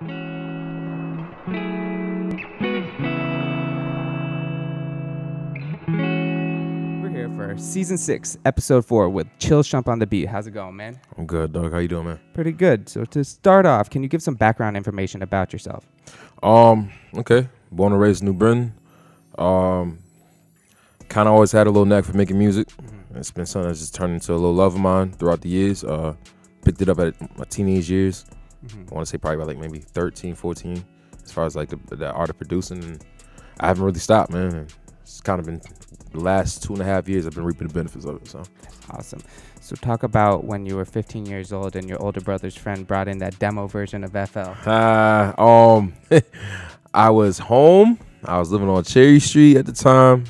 We're here for season 6, episode 4 with ChillShump on the beat. How's it going, man? I'm good, dog. How you doing, man? Pretty good. So to start off, can you give some background information about yourself? Okay. Born and raised in New Britain. Kind of always had a little knack for making music. It's been something that's just turned into a little love of mine throughout the years. Picked it up at my teenage years. I want to say probably about like maybe 13, 14, as far as like the art of producing. And I haven't really stopped, man. And it's kind of been the last 2.5 years I've been reaping the benefits of it. So Awesome. So talk about when you were 15 years old and your older brother's friend brought in that demo version of FL. I was home. I was living on Cherry Street at the time.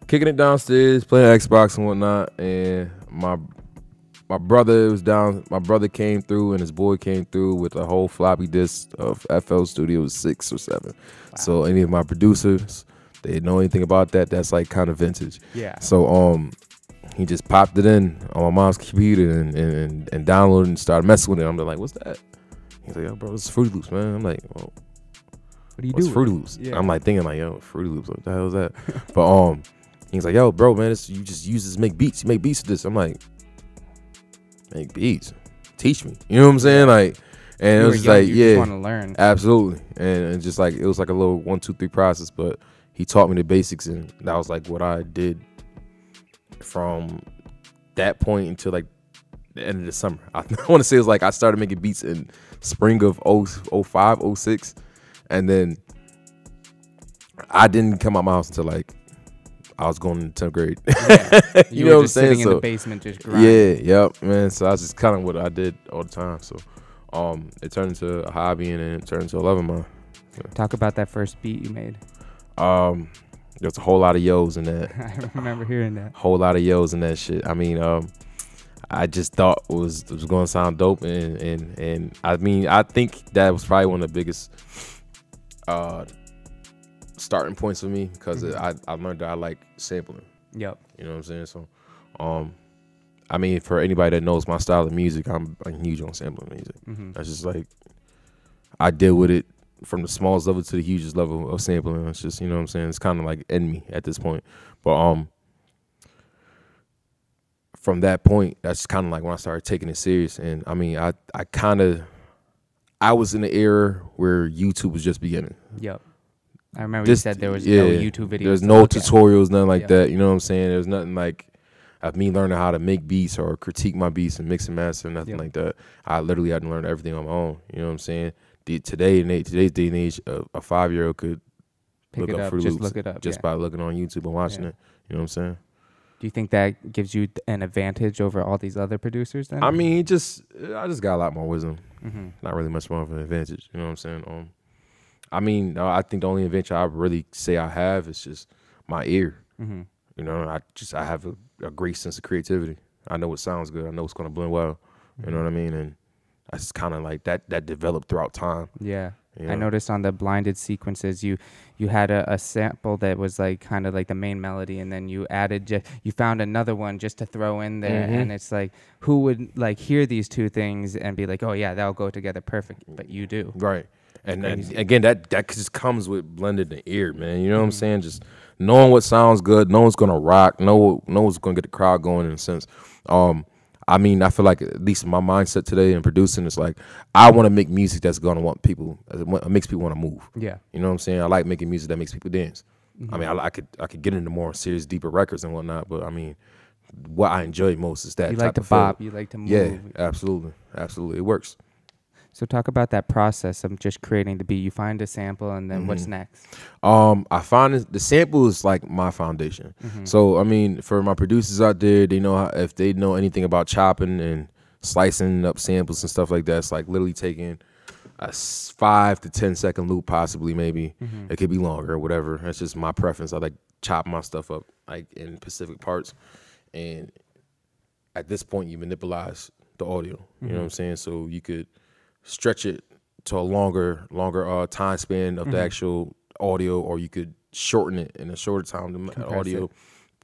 Kicking it downstairs, playing Xbox and whatnot, and my brother was down. My brother came through, and his boy came through with a whole floppy disk of FL Studio 6 or 7. Wow. So any of my producers, they didn't know anything about that. That's like kind of vintage. Yeah. So he just popped it in on my mom's computer and downloaded and started messing with it. I'm like, what's that? He's like, yo, bro, it's Fruity Loops, man. I'm like, well, what do you what's do? Fruity Loops? Yeah. I'm like thinking like, yo, Fruity Loops, what the hell is that? But he's like, yo, bro, man, you just use this to make beats. You make beats with this. I'm like, make beats? Teach me. You know what I'm saying? Like, and it was just young, like, you yeah, just want to learn. Absolutely. And just like, it was like a little 1, 2, 3 process, but he taught me the basics, and that was like what I did from that point until like the end of the summer. I want to say it was like I started making beats in spring of 05, 06, and then I didn't come out my house until like I was going into 10th grade. Yeah. You know what I'm saying? Sitting in the basement just grinding. Yeah, yep, man. So that's just kind of what I did all the time. So it turned into a hobby, and then it turned into a love of mine. Yeah. Talk about that first beat you made. There's a whole lot of yo's in that. I remember hearing that. Whole lot of yo's in that shit. I mean, I just thought it was going to sound dope, and I mean, I think that was probably one of the biggest starting points for me, because I learned that I like sampling. Yep. You know what I'm saying? So, I mean, for anybody that knows my style of music, I'm huge on sampling music. That's just like, I deal with it from the smallest level to the hugest level of sampling. It's just, you know what I'm saying? It's kind of like in me at this point. But from that point, that's kind of like when I started taking it serious. And I mean, I was in the era where YouTube was just beginning. Yep. I remember you said there was no YouTube videos. There's no tutorials, nothing like that. You know what I'm saying? There's nothing like of me learning how to make beats or critique my beats and mix and master, nothing like that. I literally had to learn everything on my own. You know what I'm saying? Today's day and age, a 5-year-old could look up Fruity Loops just by looking on YouTube and watching it. You know what I'm saying? Do you think that gives you an advantage over all these other producers then? I mean, I just got a lot more wisdom. Not really much more of an advantage. You know what I'm saying? I mean, I think the only advantage I really say I have is just my ear. You know, I have a great sense of creativity. I know what sounds good. I know what's going to blend well. You know what I mean? And that's kind of like that developed throughout time. Yeah. You know? I noticed on the blinded sequences, you had a sample that was like kind of like the main melody, and then you added, you found another one just to throw in there. And it's like, who would like hear these two things and be like, oh yeah, that'll go together perfect. But you do. Right. And again, that just comes with blended the ear, man. You know what I'm saying? Just knowing what sounds good, knowing what's gonna rock, know what's gonna get the crowd going in a sense. I mean, I feel like at least my mindset today in producing is like, I want to make music that's gonna makes people want to move. Yeah. You know what I'm saying? I like making music that makes people dance. I mean, I could get into more serious, deeper records and whatnot, but I mean, what I enjoy most is that you type like to of bop, feel. you like to move. Yeah, absolutely, it works. So talk about that process of just creating the beat. You find a sample, and then what's next? I find the sample is like my foundation. So I mean, for my producers out there, they know if they know anything about chopping and slicing up samples and stuff like that. It's like literally taking a 5 to 10 second loop, possibly, maybe. It could be longer or whatever. That's just my preference. I like chopping my stuff up like in specific parts, and at this point, you monopolize the audio. You know what I'm saying? So you could stretch it to a longer time span of the actual audio, or you could shorten it in a shorter time,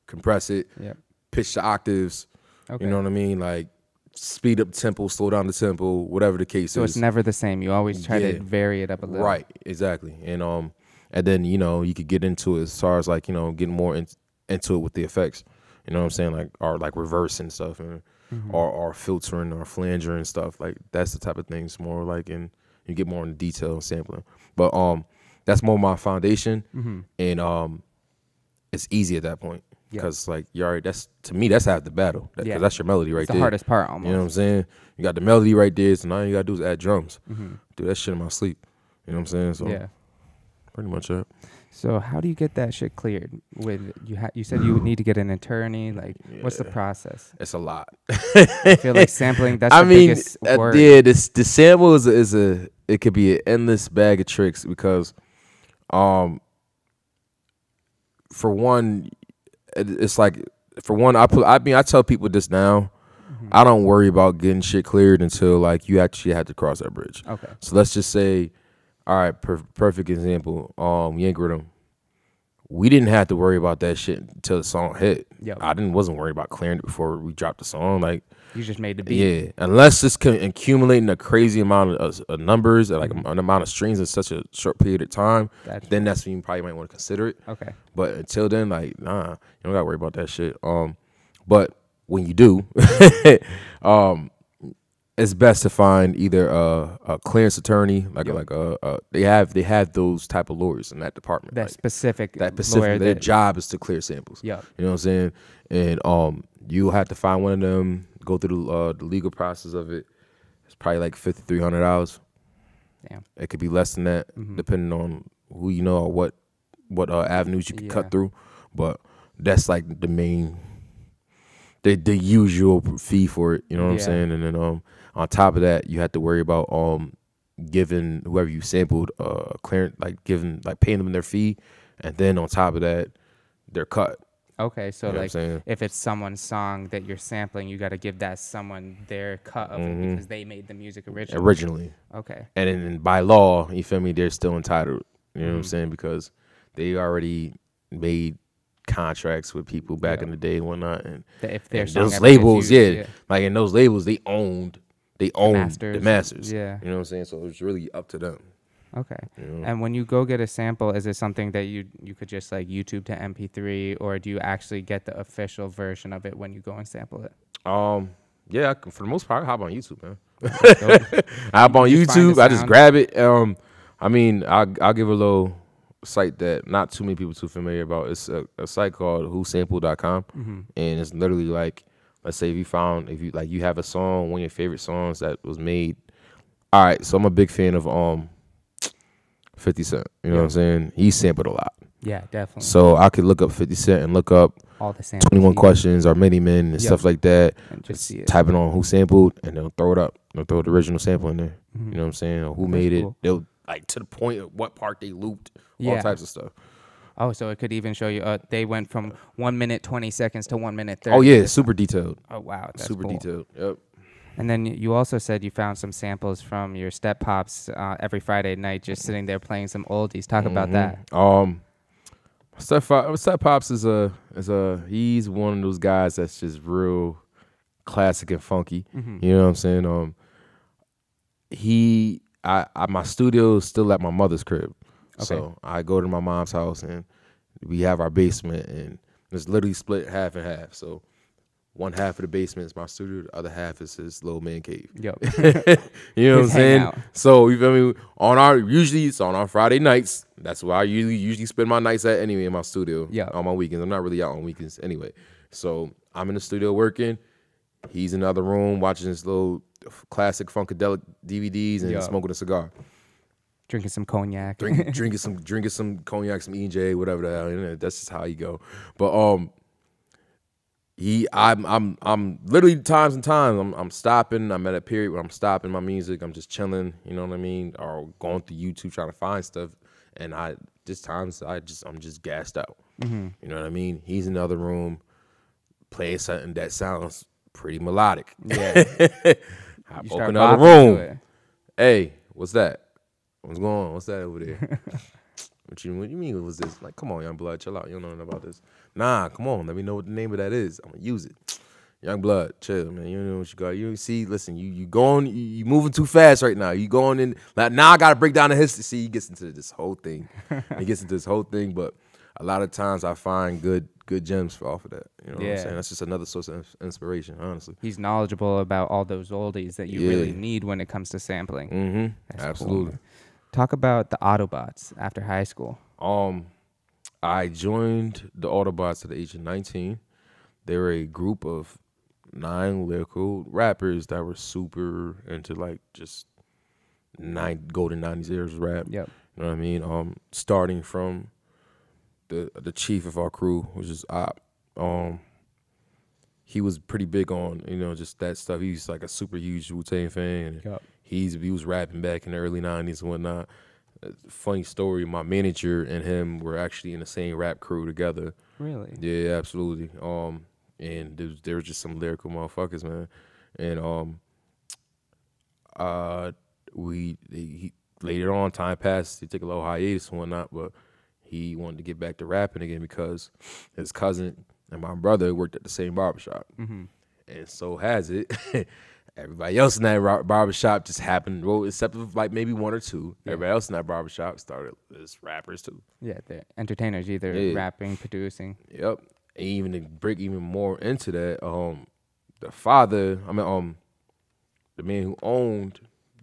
compress it, pitch the octaves, you know what I mean, like speed up tempo, slow down the tempo, whatever the case So is. it's never the same. You always try to vary it up a little. Right, exactly. And then, you know, you could get into it as far as like, you know, getting more into it with the effects. You know what I'm saying? Like, or like reverse and stuff, and or filtering or flanger and stuff. Like, that's the type of things more like, and you get more into detail and sampling. But that's more my foundation, and it's easy at that point. Because like you already, to me that's half the battle. Because that's your melody right it's there. the hardest part almost. You know what I'm saying? You got the melody right there, so now you gotta do is add drums. Do that shit in my sleep. You know what I'm saying? So pretty much it. So how do you get that shit cleared? With you said you need to get an attorney. Like, what's the process? It's a lot. I feel like sampling. That's the biggest word. Yeah, the sample is a it could be an endless bag of tricks because, for one, it's like I tell people this now. I don't worry about getting shit cleared until like you actually had to cross that bridge. Okay. So let's just say, all right, perfect example. Yank Rhythm. We didn't have to worry about that shit until the song hit. Yep. I wasn't worried about clearing it before we dropped the song. Like, you just made the beat. Yeah, unless it's accumulating a crazy amount of numbers, like an amount of strings in such a short period of time, then that's when you probably might want to consider it. Okay. But until then, like, nah, you don't gotta worry about that shit. But when you do, it's best to find either a clearance attorney, they have those type of lawyers in that department. That specific lawyer. Their job is to clear samples. Yeah. You know what I'm saying? And you'll have to find one of them, go through the legal process of it. It's probably like $5,300. Damn. It could be less than that, depending on who you know or what avenues you can cut through. But that's like the main, the usual fee for it. You know what I'm saying? And then on top of that, you have to worry about giving whoever you sampled clearance, like paying them their fee, and then on top of that, their cut. Okay, so you know like if it's someone's song that you're sampling, you got to give that someone their cut of it because they made the music originally. Okay. And then by law, you feel me, they're still entitled. You know what I'm saying? Because they already made contracts with people back in the day and whatnot. And if their those labels, like in those labels, they owned the masters. Yeah. You know what I'm saying? So it was really up to them. Okay. You know? And when you go get a sample, is it something that you could just like YouTube to MP3, or do you actually get the official version of it when you go and sample it? Yeah, for the most part, I hop on YouTube, man. I hop on YouTube. I just grab it. I mean, I'll give a little site that not too many people too familiar about. It's a site called whosample.com, and it's literally like, let's say if you have a song, one of your favorite songs that was made. All right, so I'm a big fan of 50 Cent. You know what I'm saying? He sampled a lot. Yeah, definitely. So I could look up 50 Cent and look up all the samples, 21 Questions or Many Men and stuff like that. And just see it. Type it on who sampled, and they'll throw it up. They'll throw the original sample in there. You know what I'm saying? Or who made it. They'll like to the point of what part they looped. All types of stuff. Oh, so it could even show you they went from 1 minute 20 seconds to 1 minute 30. Oh yeah, super detailed. Oh wow, that's super cool. detailed. Yep. And then you also said you found some samples from your step pops every Friday night, just sitting there playing some oldies. Talk about that. Step Pops is he's one of those guys that's just real classic and funky. You know what I'm saying? My studio is still at my mother's crib. Okay. So I go to my mom's house and we have our basement, and it's literally split half and half. So one half of the basement is my studio, the other half is his little man cave. Yep. You know what I'm saying? So you feel me? Usually it's on our Friday nights. That's where I usually spend my nights at anyway, in my studio. Yeah. On my weekends. I'm not really out on weekends anyway. So I'm in the studio working. He's in the other room watching his little classic Funkadelic DVDs and smoking a cigar. Drinking some cognac. drinking some cognac, some EJ, whatever the hell. You know, that's just how you go. But I'm literally times and times I'm stopping. I'm at a period where I'm stopping my music. I'm just chilling, you know what I mean, or going through YouTube trying to find stuff. And I'm just gassed out. You know what I mean? He's in the other room playing something that sounds pretty melodic. Yeah. I open another room. Hey, what's that? What's going on? What's that over there? What you mean? What was this? Like, come on, young blood, chill out. You don't know nothing about this. Nah, come on. Let me know what the name of that is. I'm gonna use it. Young blood, chill, man. You know what you got. You see, listen, you going, you moving too fast right now. You going in like now. I gotta break down the history. See, he gets into this whole thing. But a lot of times I find good gems off of that. You know what I'm saying? That's just another source of inspiration, honestly. He's knowledgeable about all those oldies that you really need when it comes to sampling. Mm-hmm. Absolutely. Cool. Talk about the Autobots after high school. I joined the Autobots at the age of 19. They were a group of 9 lyrical rappers that were super into like just golden 90s eras rap. Yep. You know what I mean? Starting from the chief of our crew, which is Op. He was pretty big on, just that stuff. He's like a super huge Wu-Tang fan. Yep. He was rapping back in the early 90s and whatnot. Funny story, my manager and him were actually in the same rap crew together. Really? Yeah, absolutely. And there was just some lyrical motherfuckers, man. And later on, time passed. He took a little hiatus and whatnot, but he wanted to get back to rapping again because his cousin and my brother worked at the same barbershop. Mm-hmm. And so has it. Everybody else in that barbershop just happened, well, except for like maybe 1 or 2. Yeah. Everybody else in that barbershop started as rappers too. Yeah, they're entertainers, either rapping, producing. Yep. And even to break even more into that, the father, the man who owned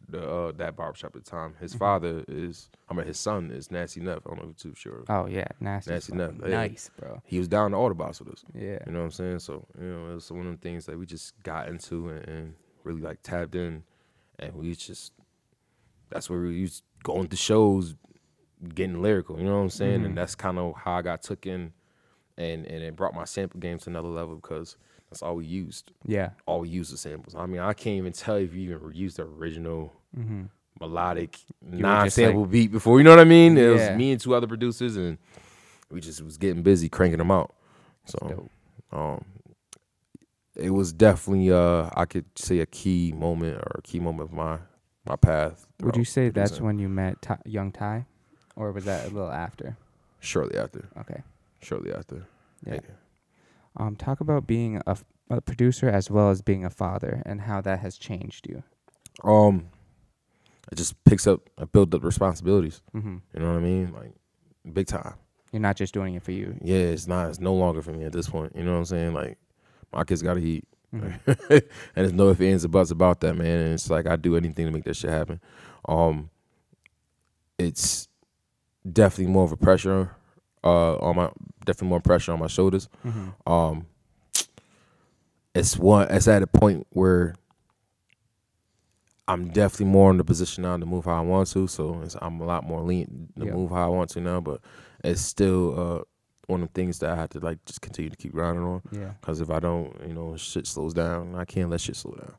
that barbershop at the time, his father his son is Nasty Neff. I don't know if you're too sure. Oh yeah, Nasty Neff. Nice, bro. He was down the Autobots with us. Yeah. You know what I'm saying? So, it was one of them things that we just got into and really like tapped in, and that's where we was going to shows, getting lyrical, you know what I'm saying? Mm-hmm. And that's kind of how I got took in, and it brought my sample game to another level because that's all we used. Yeah. All we used was samples. I mean, I can't even tell if you even used the original melodic non-sample beat before, you know what I mean? It was me and 2 other producers, and we just was getting busy cranking them out. So, it was definitely, I could say a key moment of my path. Would you say that's when you met Young Ty, or was that a little after? Shortly after. Okay. Shortly after. Yeah. Talk about being a producer as well as being a father and how that has changed you. It just built up responsibilities. Mm-hmm. You know what I mean? Like, big time. You're not just doing it for you. Yeah, it's no longer for me at this point. You know what I'm saying? Like, my kids got to eat. Mm-hmm. And there's no ifs, ands, or buts about that, man. And it's like, I do anything to make that shit happen. It's definitely more of a pressure definitely more pressure on my shoulders. Mm-hmm. It's at a point where I'm definitely more in the position now to move how I want to, so I'm a lot more lenient to move how I want to now, but it's still one of the things that I have to like just continue to keep grinding on. Yeah. Because if I don't, shit slows down. I can't let shit slow down.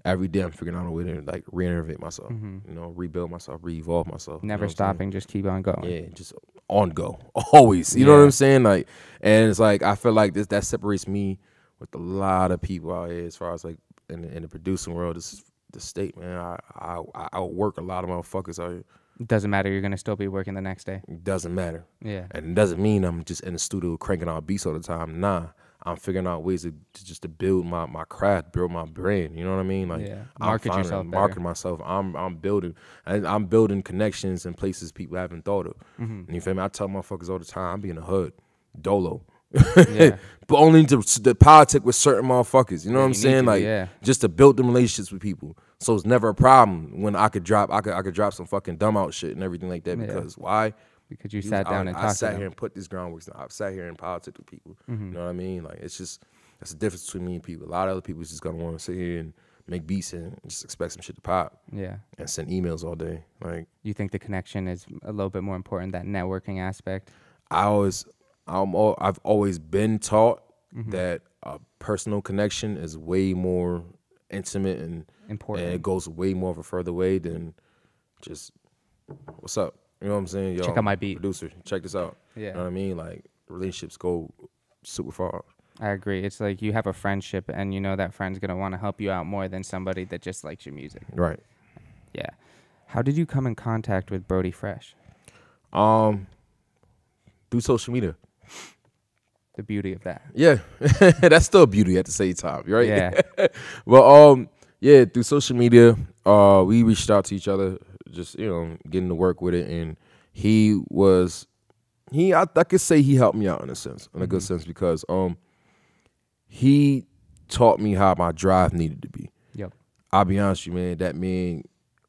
Every day I'm figuring out a way to like reinnovate myself, rebuild myself, re-evolve myself. Never stopping, just keep on going. Yeah, just on go, always. You know what I'm saying? Like, and it's like I feel like that separates me with a lot of people out here as far as like in the producing world. This is the state, man. I work a lot of motherfuckers out here. It doesn't matter. You're gonna still be working the next day. It doesn't matter. Yeah. And it doesn't mean I'm just in the studio cranking out beats all the time. Nah. I'm figuring out ways to build my craft, build my brand. You know what I mean? Like, market yourself better. Market myself. I'm building connections in places people haven't thought of. Mm-hmm. And you feel me? I tell motherfuckers all the time, I'm being a hood, dolo. Yeah. But only to politic with certain motherfuckers. You know what I'm saying? Like, just to build them relationships with people. So it's never a problem when I could drop some fucking dumb out shit and everything like that. Because why? Because you sat down and talked to them. I sat here and put this groundwork. I've sat here and politics with people. Mm-hmm. You know what I mean? Like, it's just, that's the difference between me and people. A lot of other people is just going to want to sit here and make beats and just expect some shit to pop. Yeah. And send emails all day. Like, you think the connection is a little bit more important, that networking aspect? I've always been taught that a personal connection is way more intimate and important. And it goes way more of a further way than just, what's up? You know what I'm saying? Yo, check out my beat. Producer, check this out. Yeah. You know what I mean? Like, relationships go super far. I agree. It's like you have a friendship and you know that friend's going to want to help you out more than somebody that just likes your music. Right. Yeah. How did you come in contact with Brody Fresh? Through social media. the beauty of that. Yeah, that's still beauty at the same time, right? Yeah. Well, yeah, through social media, we reached out to each other, just getting to work with it, and I could say he helped me out in a sense, in a good sense, because he taught me how my drive needed to be. Yep. I'll be honest with you, man, that man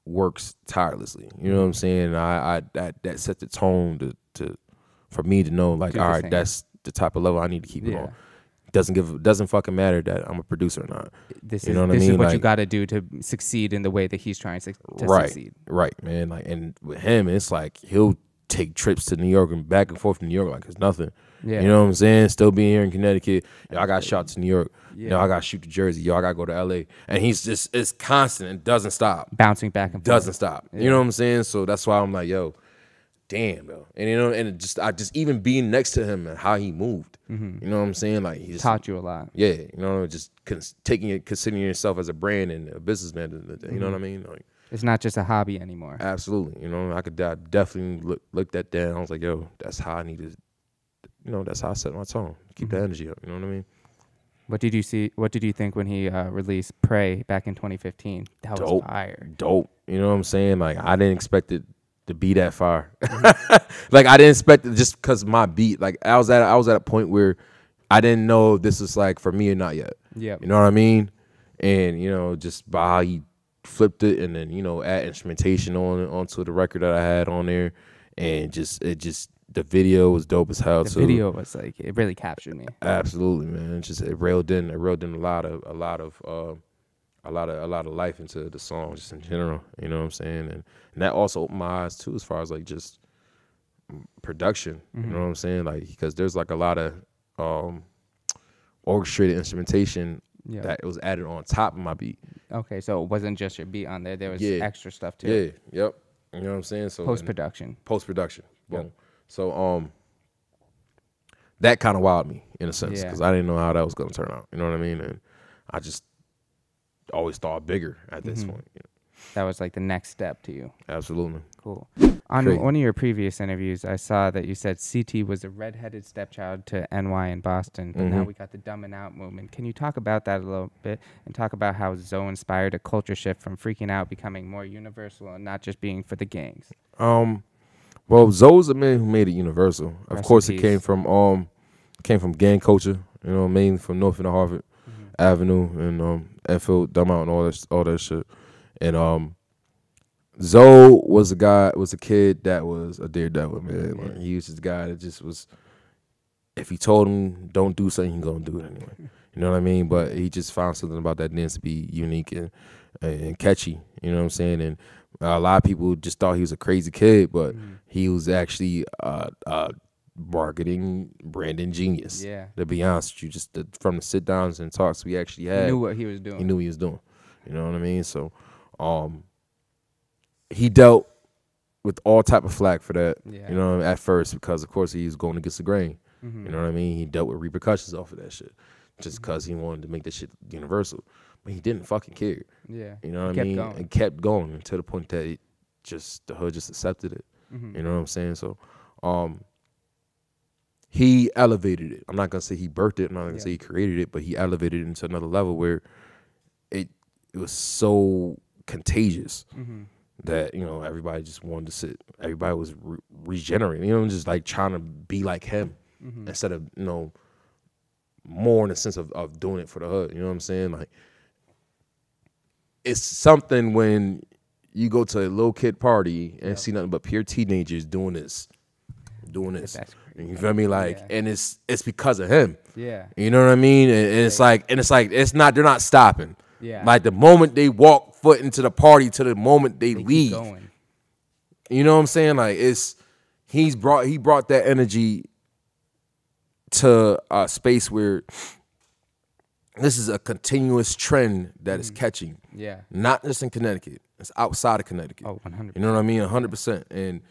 works tirelessly. You know what I'm saying? That set the tone for me to know, like, all right, that's the type of level I need to keep it on. Doesn't fucking matter that I'm a producer or not. This you is know what I this mean? is what like, you got to do to succeed in the way that he's trying to right, succeed. Right, man. Like, and with him, it's like he'll take trips to New York and back and forth to New York like it's nothing. Yeah. You know what I'm saying? Still being here in Connecticut. Yo, I got shot to New York. Yeah. I got to shoot to Jersey. Yo, I got to go to LA. And it's constant and doesn't stop. Bouncing back and forth. Doesn't stop. Yeah. You know what I'm saying? So that's why I'm like, yo, damn, bro. And I just even being next to him and how he moved. You know what I'm saying? Like, he just taught you a lot. Yeah, just considering yourself as a brand and a businessman. You know what I mean? Like, it's not just a hobby anymore. Absolutely. I definitely looked at that. I was like, yo, that's how I need to. That's how I set my tone. Keep the energy up. You know what I mean? What did you think when he released "Pray" back in 2015? That was fire. Dope. You know what I'm saying? Like, I didn't expect it to be that far. Like, I didn't expect it just because my beat. Like, I was at a point where I didn't know if this was like for me or not yet. Yeah. You know what I mean? And just by how he flipped it, and then add instrumentation onto the record that I had on there, and the video was dope as hell. The video was like, it really captured me. Absolutely, man. It railed in a lot of life into the song, just in general. You know what I'm saying? And that also opened my eyes too, as far as like just production. You know what I'm saying? Like, because there's like a lot of orchestrated instrumentation that was added on top of my beat. Okay, so it wasn't just your beat on there. There was extra stuff too. Yeah, yep. You know what I'm saying? So Post-production. Boom. Yep. So that kind of wowed me in a sense, because I didn't know how that was going to turn out. You know what I mean? And I just always thought bigger at this point. That was like the next step to you. Absolutely. Cool. On one of your previous interviews, I saw that you said CT was a redheaded stepchild to NY in Boston, but now we got the Dumbing Out movement. Can you talk about that a little bit and talk about how Zoe inspired a culture shift from freaking out becoming more universal and not just being for the gangs? Well, Zoe's a man who made it universal. Of course, it came from gang culture. Mainly from North and Harvard Avenue and Enfield, Dumb Out, and all that shit. And Zoe was a kid that was a daredevil, man. Like, he was just a guy that just was. If he told him don't do something, he's gonna do it anyway. You know what I mean? But he just found something about that dance to be unique and catchy. You know what I'm saying? And a lot of people just thought he was a crazy kid, but he was actually a marketing branding genius. Yeah. To be honest with you, from the sit downs and talks we actually had, He knew what he was doing. He knew what he was doing. You know what I mean? So, he dealt with all type of flack for that. Yeah. At first, because of course he was going against the grain. You know what I mean? He dealt with repercussions off of that shit, just because he wanted to make that shit universal. But he didn't fucking care. Yeah. You know what I mean? And kept going to the point that the hood just accepted it. You know what I'm saying? So, he elevated it. I'm not gonna say he birthed it. I'm not gonna say he created it, but he elevated it into another level where it was so contagious that everybody just wanted to sit. Everybody was regenerating. Just like trying to be like him instead of more in the sense of doing it for the hood. You know what I'm saying? Like, it's something when you go to a little kid party and see nothing but pure teenagers doing this. You feel me? Like, and it's because of him. Yeah. You know what I mean? And it's like it's not. They're not stopping. Yeah. Like, the moment they walk foot into the party to the moment they leave. Keep going. You know what I'm saying? Like, he brought that energy to a space where this is a continuous trend that is catching. Yeah. Not just in Connecticut. It's outside of Connecticut. Oh, 100%. You know what I mean? 100%. And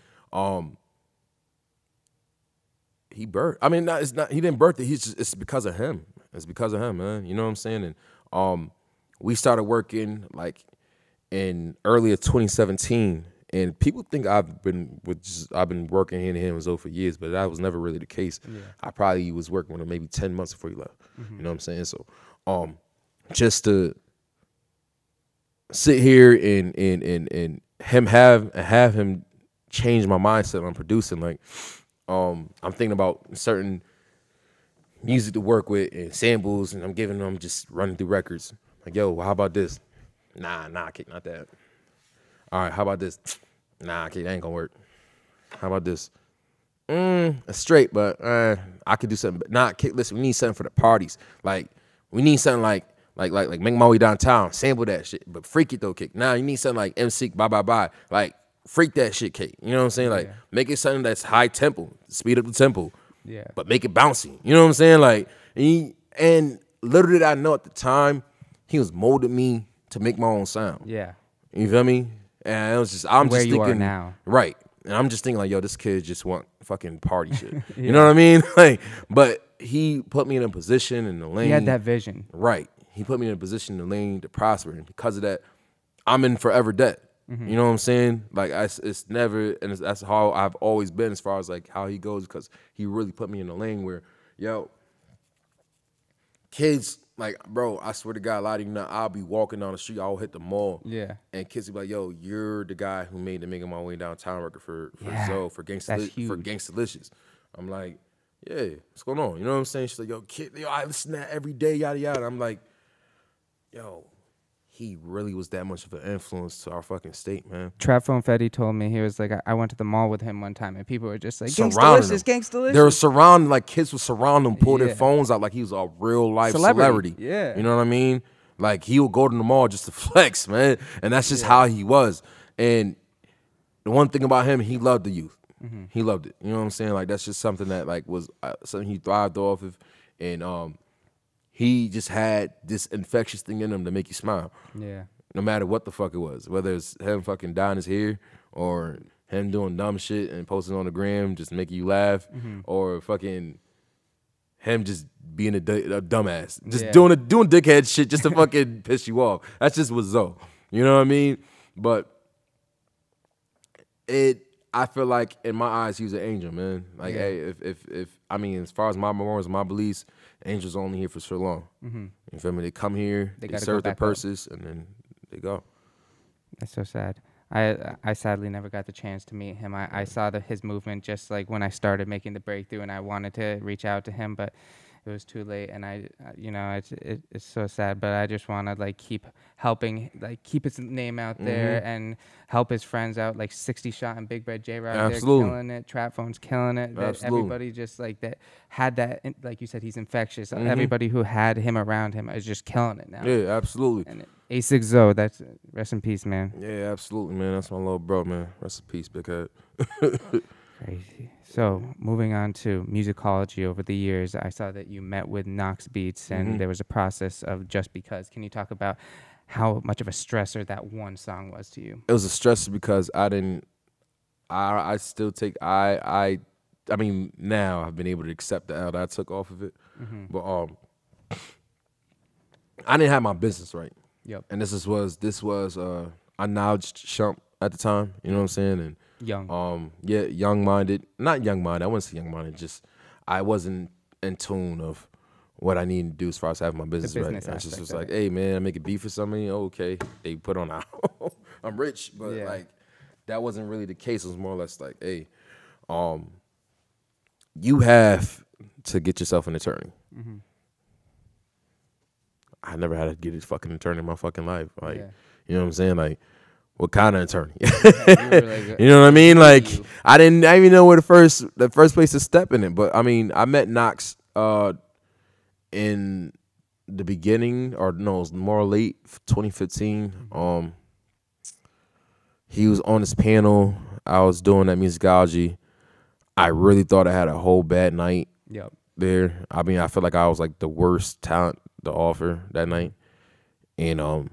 he birthed. I mean, it's not. He didn't birth it. It's because of him. It's because of him, man. You know what I'm saying? And we started working like in early of 2017, And people think I've been working hand in hand with Zoe for years, but that was never really the case. Yeah. I probably was working with him maybe 10 months before he left. You know what I'm saying? So, just to sit here and have him change my mindset on producing, like, I'm thinking about certain music to work with and samples, and I'm giving them just running through records. Like, yo, well, how about this? Nah, kid, not that. All right, how about this? Nah, kid, that ain't gonna work. How about this? It's straight, but I could do something. But nah, kid, listen, we need something for the parties. Like, we need something like Make My Way Downtown. Sample that shit, but freak it though, kid. Nah, you need something like MC, bye. Like, freak that shit, kid. You know what I'm saying? Like, make it something that's high tempo, speed up the tempo. Yeah. But make it bouncy. You know what I'm saying? Like, and little did I know at the time, he was molding me to make my own sound. Yeah. You feel me? And it was just, Where you are now. Right. And I'm just thinking like, yo, this kid just want fucking party shit. You know what I mean? Like, but he put me in a position in the lane. He had that vision. Right. He put me in a position in the lane to prosper. And because of that, I'm in forever debt. You know what I'm saying? Like, it's never, and that's how I've always been as far as like how he goes, because he really put me in the lane where, yo, kids, like, bro, I swear to God, a lot of you know, I'll be walking down the street, I'll hit the mall. Yeah. And kids will be like, yo, you're the guy who made the Making My Way Downtown record for Zoe, for Gangsta-licious. I'm like, yeah, what's going on? You know what I'm saying? She's like, yo, kid, yo, I listen to that every day, yada, yada. I'm like, yo, he really was that much of an influence to our fucking state, man. Trap Phone Fetty told me, he was like, I went to the mall with him one time, and people were just like, Gangsta-licious. They were surrounding, like, kids would surround him, pull their phones out like he was a real life celebrity. Yeah. You know what I mean? Like, he would go to the mall just to flex, man. And that's just how he was. And the one thing about him, he loved the youth. He loved it. You know what I'm saying? Like, that's just something that, like, was something he thrived off of. And he just had this infectious thing in him to make you smile. Yeah. No matter what the fuck it was. Whether it's him fucking dyeing his hair or him doing dumb shit and posting on the gram just making you laugh, or fucking him just being a dumbass. Just doing dickhead shit just to fucking piss you off. That's just what Zoe. You know what I mean? But I feel like in my eyes he was an angel, man. Like, hey, if I mean, as far as my morals, my beliefs, angels only here for so long. You feel me? They come here, they serve their purposes, and then they go. That's so sad. I sadly never got the chance to meet him. I saw his movement just like when I started making the breakthrough, and I wanted to reach out to him, but it was too late. And it's so sad. But I just want to like keep helping, like keep his name out there and help his friends out, like 60 Shot and Big Red J-Rod. They're killing it. Trap Phone's killing it. That everybody just like that had that, like you said, he's infectious. Everybody who had him around him is just killing it now. Yeah, absolutely. And A6 Zoe, that's rest in peace, man. Yeah, absolutely, man. That's my little bro, man. Rest in peace, big head. Crazy. So moving on to musicology, over the years, I saw that you met with Knox Beats, and there was a process of Just Because. Can you talk about how much of a stressor that one song was to you? It was a stressor because I mean, now I've been able to accept the L that I took off of it. But I didn't have my business right. Yep. And this was acknowledged Shump at the time, you know what I'm saying? And young-minded. Not young-minded, I wouldn't say young-minded, just I wasn't in tune of what I needed to do as far as having my business right. I just was like, hey, man, I make a beat for somebody, okay. They put on out. I'm rich, but like that wasn't really the case. It was more or less like, hey, you have to get yourself an attorney. I never had to get a fucking attorney in my fucking life. Like, you know what I'm saying? Like, what kind of attorney? You know what I mean? Like, I didn't even know where the first place to step in it. But I mean, I met Knox in the beginning, or no, it was more late 2015. He was on this panel. I was doing that musicology. I really thought I had a whole bad night there. I mean, I feel like I was like the worst talent to offer that night. And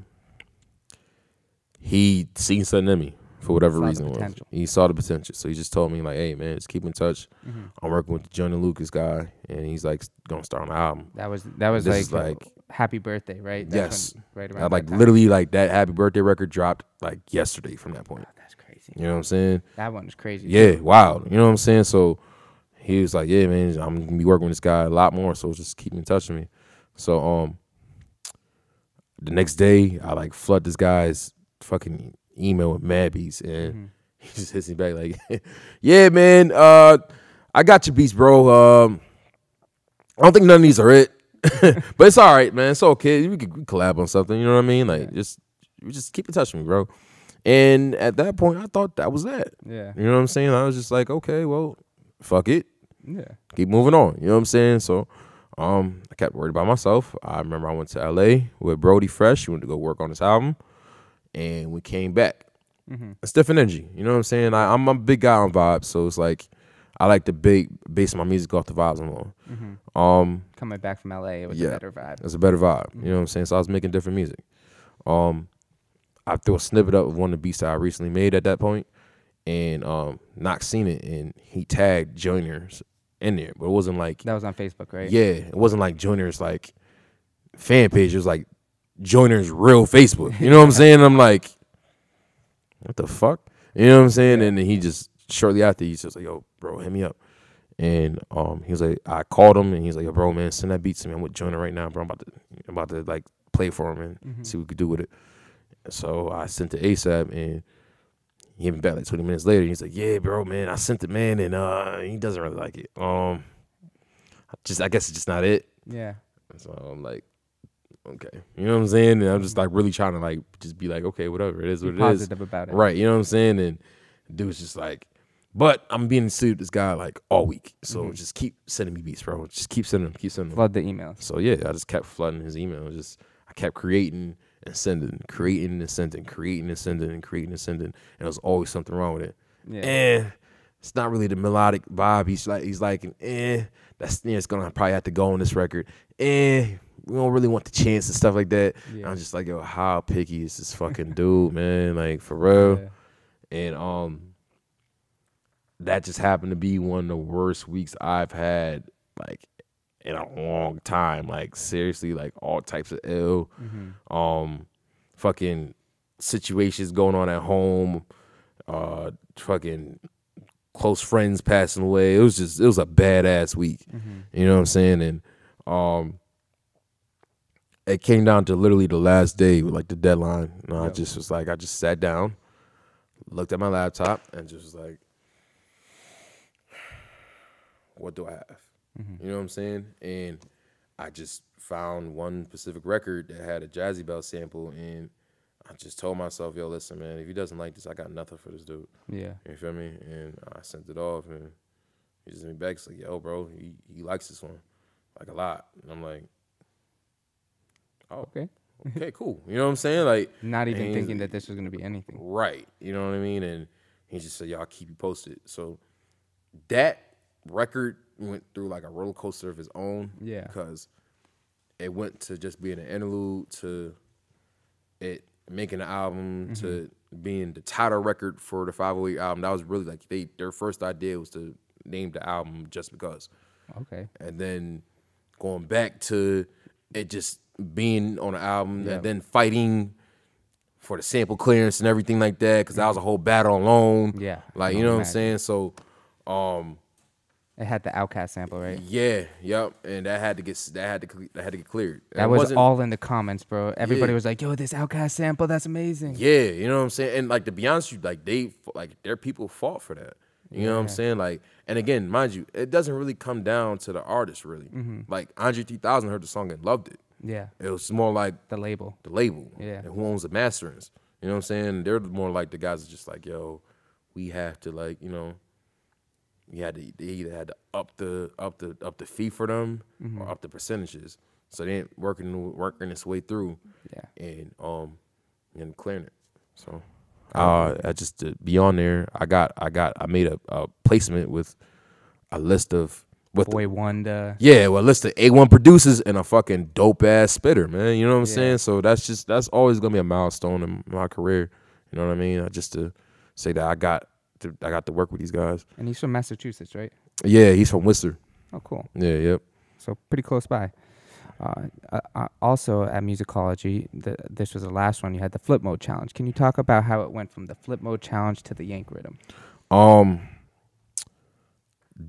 he seen something in me for whatever reason. He saw the potential. So he just told me, like, hey, man, just keep in touch. I'm working with the Johnny Lucas guy, and he's like going to start on the album. That was like Happy Birthday, right? Yes. Right around like literally, like that Happy Birthday record dropped like yesterday from that point. Oh, that's crazy. crazy. You know what I'm saying? That one was crazy. Yeah, too. wild. You know what I'm saying? So he was like, yeah, man, I'm gonna be working with this guy a lot more. So just keep in touch with me. So the next day I like flood this guy's fucking email with mad beats, and he just hits me back like, yeah, man, I got your beats, bro. I don't think none of these are it. But it's all right, man. It's okay. We could collab on something. You know what I mean? Like, just keep in touch with me, bro. And at that point, I thought that was that. Yeah. You know what I'm saying? I was just like, okay, well, fuck it. Yeah. Keep moving on. You know what I'm saying? So, I kept worried about myself. I remember I went to LA with Brody Fresh. He went to go work on his album, and we came back. It's different energy. You know what I'm saying? I'm a big guy on vibes, so it's like I like to base my music off the vibes I'm on. Coming back from LA, it was a better vibe. It's a better vibe. You know what I'm saying? So I was making different music. I threw a snippet up of one of the beats that I recently made at that point, and Knox seen it, and he tagged Junior's in there, but it wasn't like that was on Facebook, right? Yeah, it wasn't like Junior's like fan page. It was like Junior's real Facebook. You know what I'm saying? I'm like, what the fuck? You know what I'm saying? And then he just shortly after he's just like, yo, bro, hit me up. And he was like, I called him, and he's like, yo, bro, man, send that beat to me. I'm with Junior right now, bro. I'm about to like play for him and see what we could do with it. So I sent it ASAP, and he hit me back like 20 minutes later. He's like, yeah, bro, man, I sent it, man, and he doesn't really like it. I guess it's just not it. Yeah. So I'm like, okay, you know what I'm saying? And I'm just like really trying to like just be like, okay, whatever, it is what it is. Positive about it. Right, you know what I'm saying? And dude's just like, but I'm being sued with this guy like all week. So just keep sending me beats, bro. Just keep sending them. Flood the emails. So yeah, I just kept flooding his email. I kept creating and sending, creating and sending, creating and sending, and creating and sending. And there was always something wrong with it. Yeah. And it's not really the melodic vibe. He's like, that's it's gonna probably have to go on this record. We don't really want the chance and stuff like that. Yeah. I'm just like, yo, how picky is this fucking dude, man? Like for real. Yeah. And that just happened to be one of the worst weeks I've had like in a long time. Like seriously, like all types of ill, fucking situations going on at home, fucking close friends passing away. It was a badass week. You know what I'm saying? And it came down to literally the last day with like the deadline. And I just was like, I just sat down, looked at my laptop, and just was like, what do I have? You know what I'm saying? And I just found one specific record that had a Jazzy Bell sample, and I just told myself, yo, listen, man, if he doesn't like this, I got nothing for this dude. Yeah. You feel me? And I sent it off, and he just sent me back. It's like, yo, bro, he likes this one, like a lot. And I'm like, oh, okay, cool. You know what I'm saying? Like, not even thinking that this was gonna be anything. Right. You know what I mean? And he just said, yo, I'll keep you posted. So that record went through like a roller coaster of its own. Yeah. Because it went to just being an interlude to it making an album to being the title record for the 508 album. That was really like their first idea was to name the album Just Because. Okay. And then going back to it just being on the album and then fighting for the sample clearance and everything like that, because that was a whole battle alone. Yeah. Like, you know what I'm saying? So it had the Outkast sample, right? yeah, yep. And that had to get cleared. That was all in the comments, bro. Everybody was like, yo, this Outkast sample, that's amazing. Yeah, you know what I'm saying? And like, to be honest with you, their people fought for that. You know what I'm saying? Like, and again, mind you, it doesn't really come down to the artist, really. Like, Andre 3000 heard the song and loved it. Yeah. It was more like the label. Yeah. And who owns the masterings. You know what I'm saying? They're more like the guys that just like, yo, we have to, like, you know, they either had to up the fee for them or up the percentages. So they ain't working its way through. Yeah. And clearing it. So I just to be on there, I made a placement with a list of Boy Wonder. Yeah, well, a list of A1 producers and a fucking dope ass spitter, man. You know what I'm saying? So that's always gonna be a milestone in my career. You know what I mean? Just to say that I got to work with these guys. And he's from Massachusetts, right? Yeah, he's from Worcester. Oh, cool. Yeah, yep. So pretty close by. Also at musicology, this was the last one. You had the flip mode challenge. Can you talk about how it went from the flip mode challenge to the yank rhythm?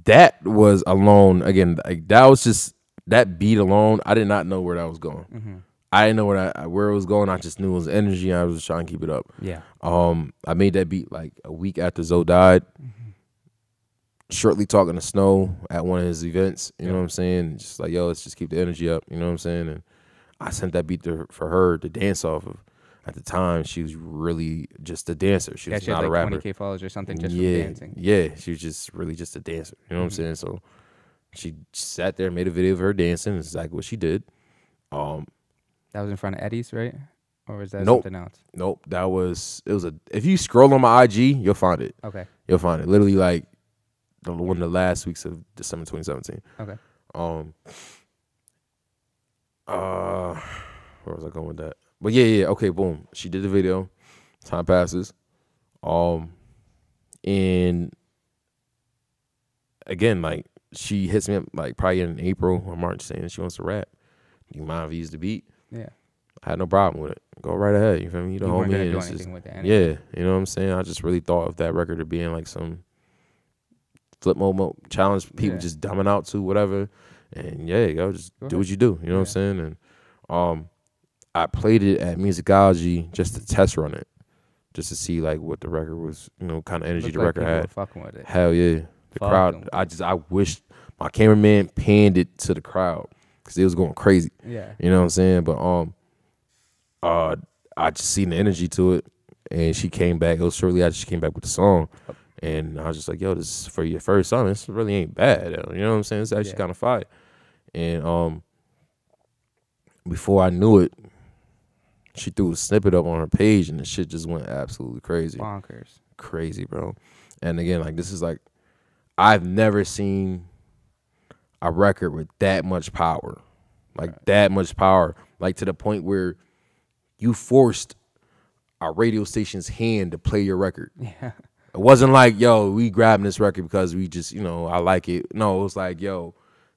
That was alone again. Like, that was just that beat alone. I did not know where that was going. Mm-hmm. I didn't know where it was going. I just knew it was energy. I was just trying to keep it up. Yeah. I made that beat like a week after Zoe died. Mm-hmm. Shortly talking to Snow at one of his events. You know what I'm saying? Just like, yo, let's just keep the energy up. You know what I'm saying? And I sent that beat for her to dance off of. At the time, she was really just a dancer. She was she not had a like rapper. 20K followers or something just from dancing. Yeah, she was just really just a dancer. You know what I'm saying? So she sat there, made a video of her dancing. It's exactly what she did. That was in front of Eddie's, right? Or was that Nope. something else? Nope. If you scroll on my IG, you'll find it. Okay. You'll find it. Literally like one of the last weeks of December 2017. Okay. Where was I going with that? But yeah, okay, boom. She did the video. Time passes. And again, like she hits me up like probably in April or March saying she wants to rap. Do you mind if you use the beat? Yeah. I had no problem with it. Go right ahead. You feel me? You the weren't homie. gonna do It's anything with it yeah, anyway. you know what I'm saying? I just really thought of that record of being like some flip mode challenge people just dumbing out to whatever. And yeah, yo, just do what you do. You know what I'm saying? And I played it at musicology just to test run it. Just to see like what the record was, you know, kind of energy the record had. Fucking with it. Hell yeah. The crowd, I wish my cameraman panned it to the crowd because it was going crazy. Yeah. You know what I'm saying? But I just seen the energy to it, and she came back. It was shortly after she came back with the song, and I was just like, "Yo, this is for your first song. This really ain't bad. You know what I'm saying? It's actually kind of fire." And before I knew it, she threw a snippet up on her page, and the shit just went absolutely crazy. Bonkers. Crazy, bro. And again, like this is like I've never seen a record with that much power, that much power, like to the point where you forced a radio station's hand to play your record. Yeah. It wasn't like, yo, we grabbing this record because we just, you know, I like it. No, it was like, yo,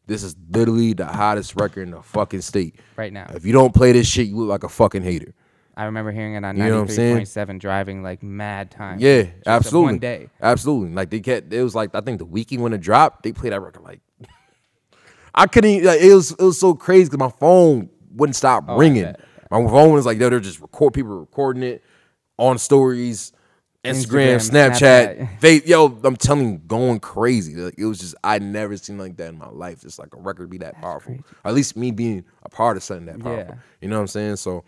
this is literally the hottest record in the fucking state. Right now. If you don't play this shit, you look like a fucking hater. I remember hearing it on You know what I'm saying? 93.7 driving like mad time. Yeah, Just absolutely. One day. Absolutely. Like it was like, I think the weekend when it dropped, they played that record like, I couldn't even, like, it was so crazy because my phone wouldn't stop ringing. My phone was like, they're just people recording it on stories, Instagram, Snapchat. Yo, I'm telling you, going crazy. Like, it was just, I never seen like that in my life. Just like a record be that powerful. Crazy. At least me being a part of something that powerful. Yeah. You know what I'm saying? So,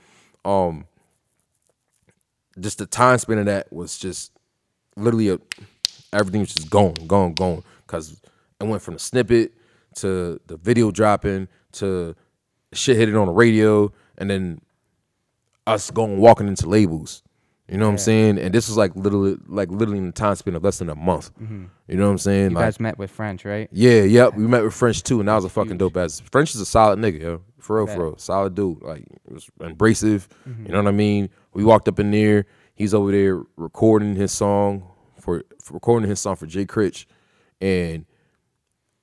just the time span of that was just literally everything was just going. Because it went from the snippet to the video dropping to shit hitting on the radio, and then us walking into labels. You know what I'm saying? And this was like literally in the time span of less than a month. Mm-hmm. You know what I'm saying? You guys met with French, right? Yeah, yep. We met with French too, and that was a fucking dope ass. French is a solid nigga, yo. For real. Solid dude. Like, it was abrasive. Mm-hmm. You know what I mean? We walked up in there. He's over there recording his song for Jay Critch, and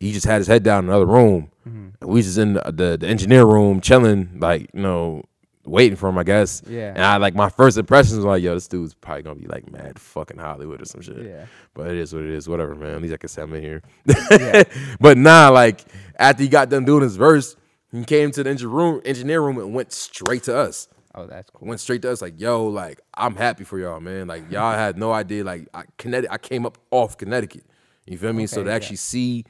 he just had his head down in another room. Mm-hmm. And we just in the engineer room chilling, like, you know, waiting for him, I guess. Yeah. And I like my first impressions was like, yo, this dude's probably gonna be like mad fucking Hollywood or some shit. Yeah. But it is what it is. Whatever, man. At least I can say I'm in here. Yeah. But nah, like after he got done doing his verse, he came to the engineer room and went straight to us. Oh, that's cool. Went straight to us like, yo, like I'm happy for y'all, man. Like y'all had no idea. Like I came up off Connecticut. You feel me? So to actually see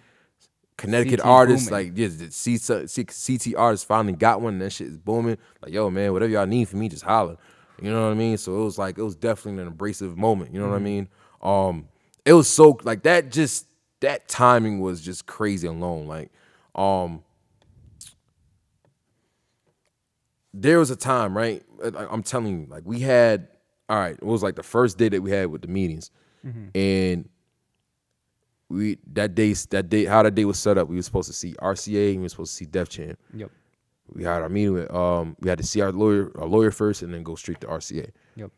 Connecticut CT artists, booming. like, CT artists finally got one, and that shit is booming. Like, yo, man, whatever y'all need from me, just holler. You know what I mean? So it was definitely an abrasive moment. You know what I mean? It was so, like, that timing was just crazy alone. Like, there was a time, right? I'm telling you, like, we had, all right, it was like the first day that we had with the meetings. And that day, how that day was set up, we were supposed to see RCA and we were supposed to see Def Jam. Yep. We had our meeting with we had to see our lawyer first and then go straight to RCA. Yep.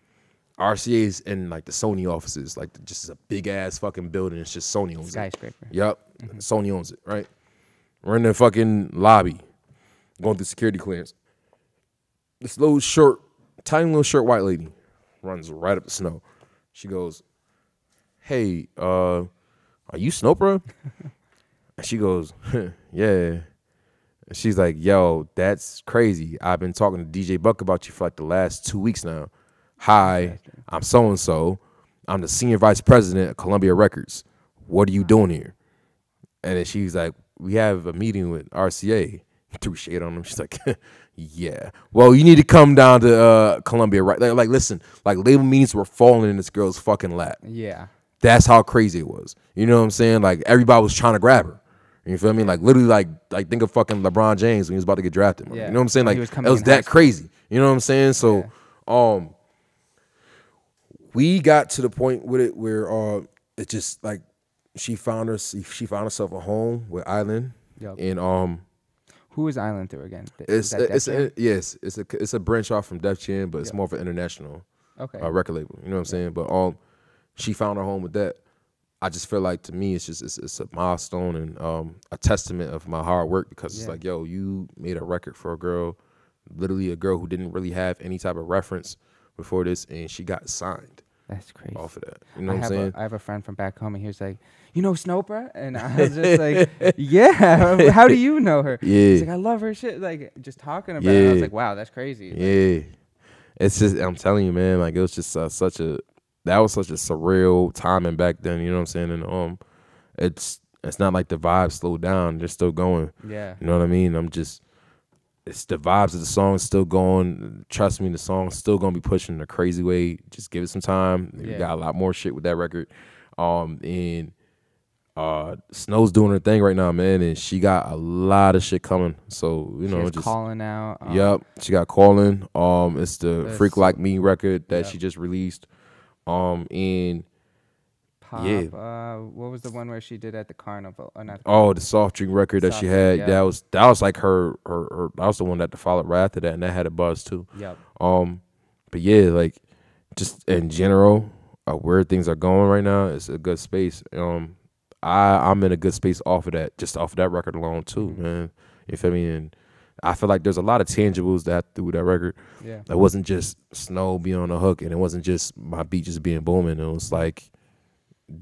RCA is in like the Sony offices, like just a big ass fucking building. It's just Sony owns Skyscraper. it. Yep. Sony owns it, right? We're in the fucking lobby. going through security clearance. This little short, tiny little short white lady runs right up the Snow. She goes, "Hey, are you Snowprah?" And she goes, "Yeah." And she's like, "Yo, that's crazy. I've been talking to DJ Buck about you for like the last 2 weeks now. Hi, I'm so-and-so. I'm the senior vice president of Columbia Records. What are you doing here?" And then she's like, "We have a meeting with RCA." Threw shade on him. She's like, "Yeah. Well, you need to come down to Columbia, right?" Like, listen, like label meetings were falling in this girl's fucking lap. Yeah. That's how crazy it was. You know what I'm saying? Like everybody was trying to grab her. You feel me? Like literally, like think of fucking LeBron James when he was about to get drafted. Yeah. You know what I'm saying? Like it was that crazy. You know what I'm saying? So, we got to the point with it where it just like she found herself a home with Island. Yep. And who is Island through again? It's a branch off from Def Jam, but it's more of an international record label. You know what I'm saying? But she found her home with that. I just feel like to me it's a milestone and a testament of my hard work, because it's like, yo, you made a record for a girl, literally a girl who didn't really have any type of reference before this, and she got signed. That's crazy. Off of that. You know what I'm saying? I have a friend from back home, and he was like, "You know Snowprah?" And I was just like, "Yeah, how do you know her?" Yeah. He's like, "I love her shit." Like, just talking about it. I was like, "Wow, that's crazy." Yeah. It's just, I'm telling you, man, like it was just such a surreal timing back then, you know what I'm saying? And it's not like the vibes slowed down. They're still going. Yeah. You know what I mean? It's the vibes of the song still going. Trust me, the song's still gonna be pushing in a crazy way. Just give it some time. We got a lot more shit with that record. And Snow's doing her thing right now, man, and she got a lot of shit coming. So, you know, just calling out. Yep. She got Calling. It's the Freak Like Me record that she just released. And Pop, what was the one where she did at the carnival? The soft drink record that she had. Yeah. That was like her that was the one that followed right after that, and that had a buzz too. Yep. But yeah, like just in general, where things are going right now, it's a good space. I'm in a good space off of that record alone too, man. You feel me? And I feel like there's a lot of tangibles that through that record. Yeah. It wasn't just Snow being on the hook, and it wasn't just my beat just being booming. It was like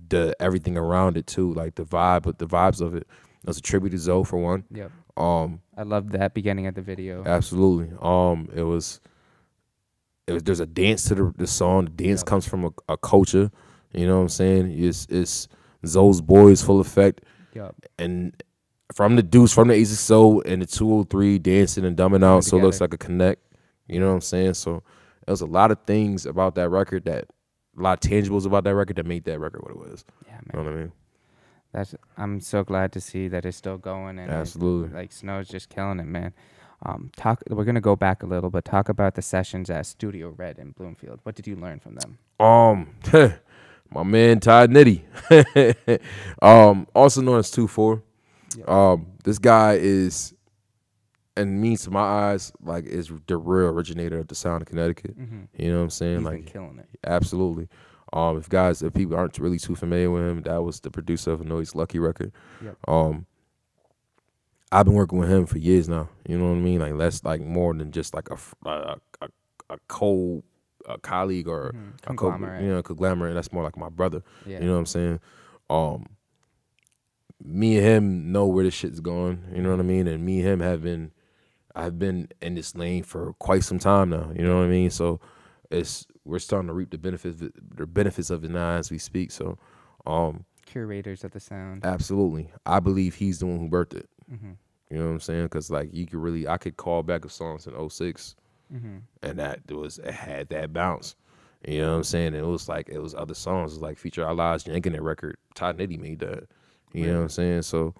the everything around it too, like the vibes of it. It was a tribute to Zoe for one. Yep. I loved that beginning of the video. Absolutely. There's a dance to the song. The dance comes from a culture. You know what I'm saying? It's Zoe's Boys full effect. Yep. And from the Deuce, from the ASICSO and the 203 dancing and dumbing out, so it looks like a connect. You know what I'm saying? So there was a lot of things about that record, a lot of tangibles about that record that made that record what it was. Yeah, man. You know what I mean? I'm so glad to see that it's still going. And absolutely. Like Snow's just killing it, man. We're gonna go back a little, but talk about the sessions at Studio Red in Bloomfield. What did you learn from them? My man Todd Nitty, also known as 2-4. Yep. This guy is, and me to my eyes, like is the real originator of the sound of Connecticut. Mm-hmm. You know what I'm saying? He's been killing it. Absolutely. If people aren't really too familiar with him, that was the producer of a Noise Lucky record. Yep. I've been working with him for years now. You know what I mean? Like that's like more than just like a colleague or a conglomerate. That's more like my brother. Yeah. You know what I'm saying? Me and him know where this shit's going. You know what I mean? And me and him I've been in this lane for quite some time now. You know what I mean? So we're starting to reap the benefits of it now as we speak. So curators of the sound. Absolutely. I believe he's the one who birthed it. Mm-hmm. You know what I'm saying? Because like I could call back a songs in 06 and it had that bounce. You know what I'm saying? And it was other songs. It was like Feature Our Lives, yanking that record. Todd Nitty made that. You know what I'm saying? So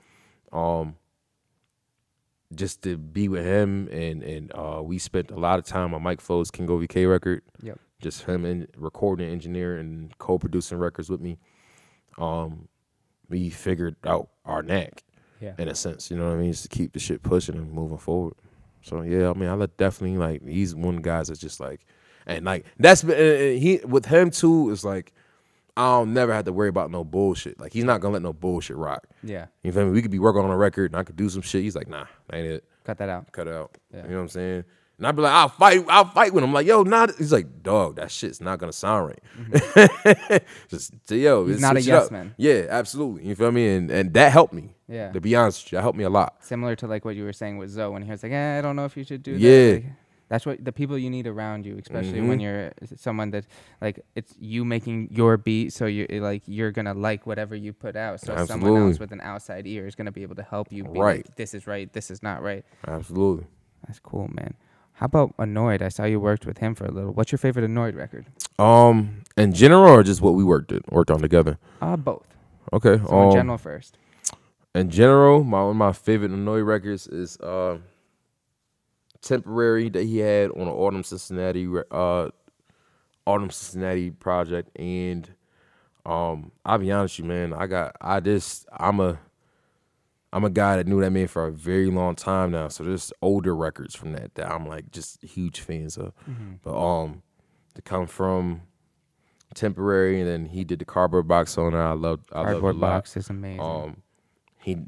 just to be with him and we spent a lot of time on Mike Flo's King OVK record. Yep. Just him and recording, engineering, and co-producing records with me. We figured out our knack. Yeah. In a sense, you know what I mean? Just to keep the shit pushing and moving forward. So yeah, I mean, I definitely like he's one of the guys that's just like, and like that's he with him too is like I'll never have to worry about no bullshit. Like he's not gonna let no bullshit rock. Yeah, you feel me? We could be working on a record and I could do some shit. He's like, nah, that ain't it. cut that out. Cut it out. Yeah. You know what I'm saying? And I'd be like, I'll fight with him. I'm like, yo, nah. He's like, dog, that shit's not gonna sound right. Just yo, He's not a yes man. Yeah, absolutely. You feel me? And that helped me. Yeah. To be honest with you, that helped me a lot. Similar to like what you were saying with Zoe when he was like, I don't know if you should do that. Yeah. Like, that's what the people you need around you, especially when you're someone that like it's you making your beat, so you're gonna like whatever you put out. So someone else with an outside ear is gonna be able to help you be like, this is right, this is not right. Absolutely. That's cool, man. How about Annoyed? I saw you worked with him for a little. What's your favorite Annoyed record? In general or just what we worked on together? Both. Okay. So in general first. In general, one of my favorite Annoyed records is Temporary that he had on the Autumn Cincinnati project, and I'll be honest with you, man. I'm a guy that knew that man for a very long time now. So there's older records from that I'm like just huge fans of. But to come from Temporary, and then he did the Cardboard Box on there. I love Cardboard Box is amazing.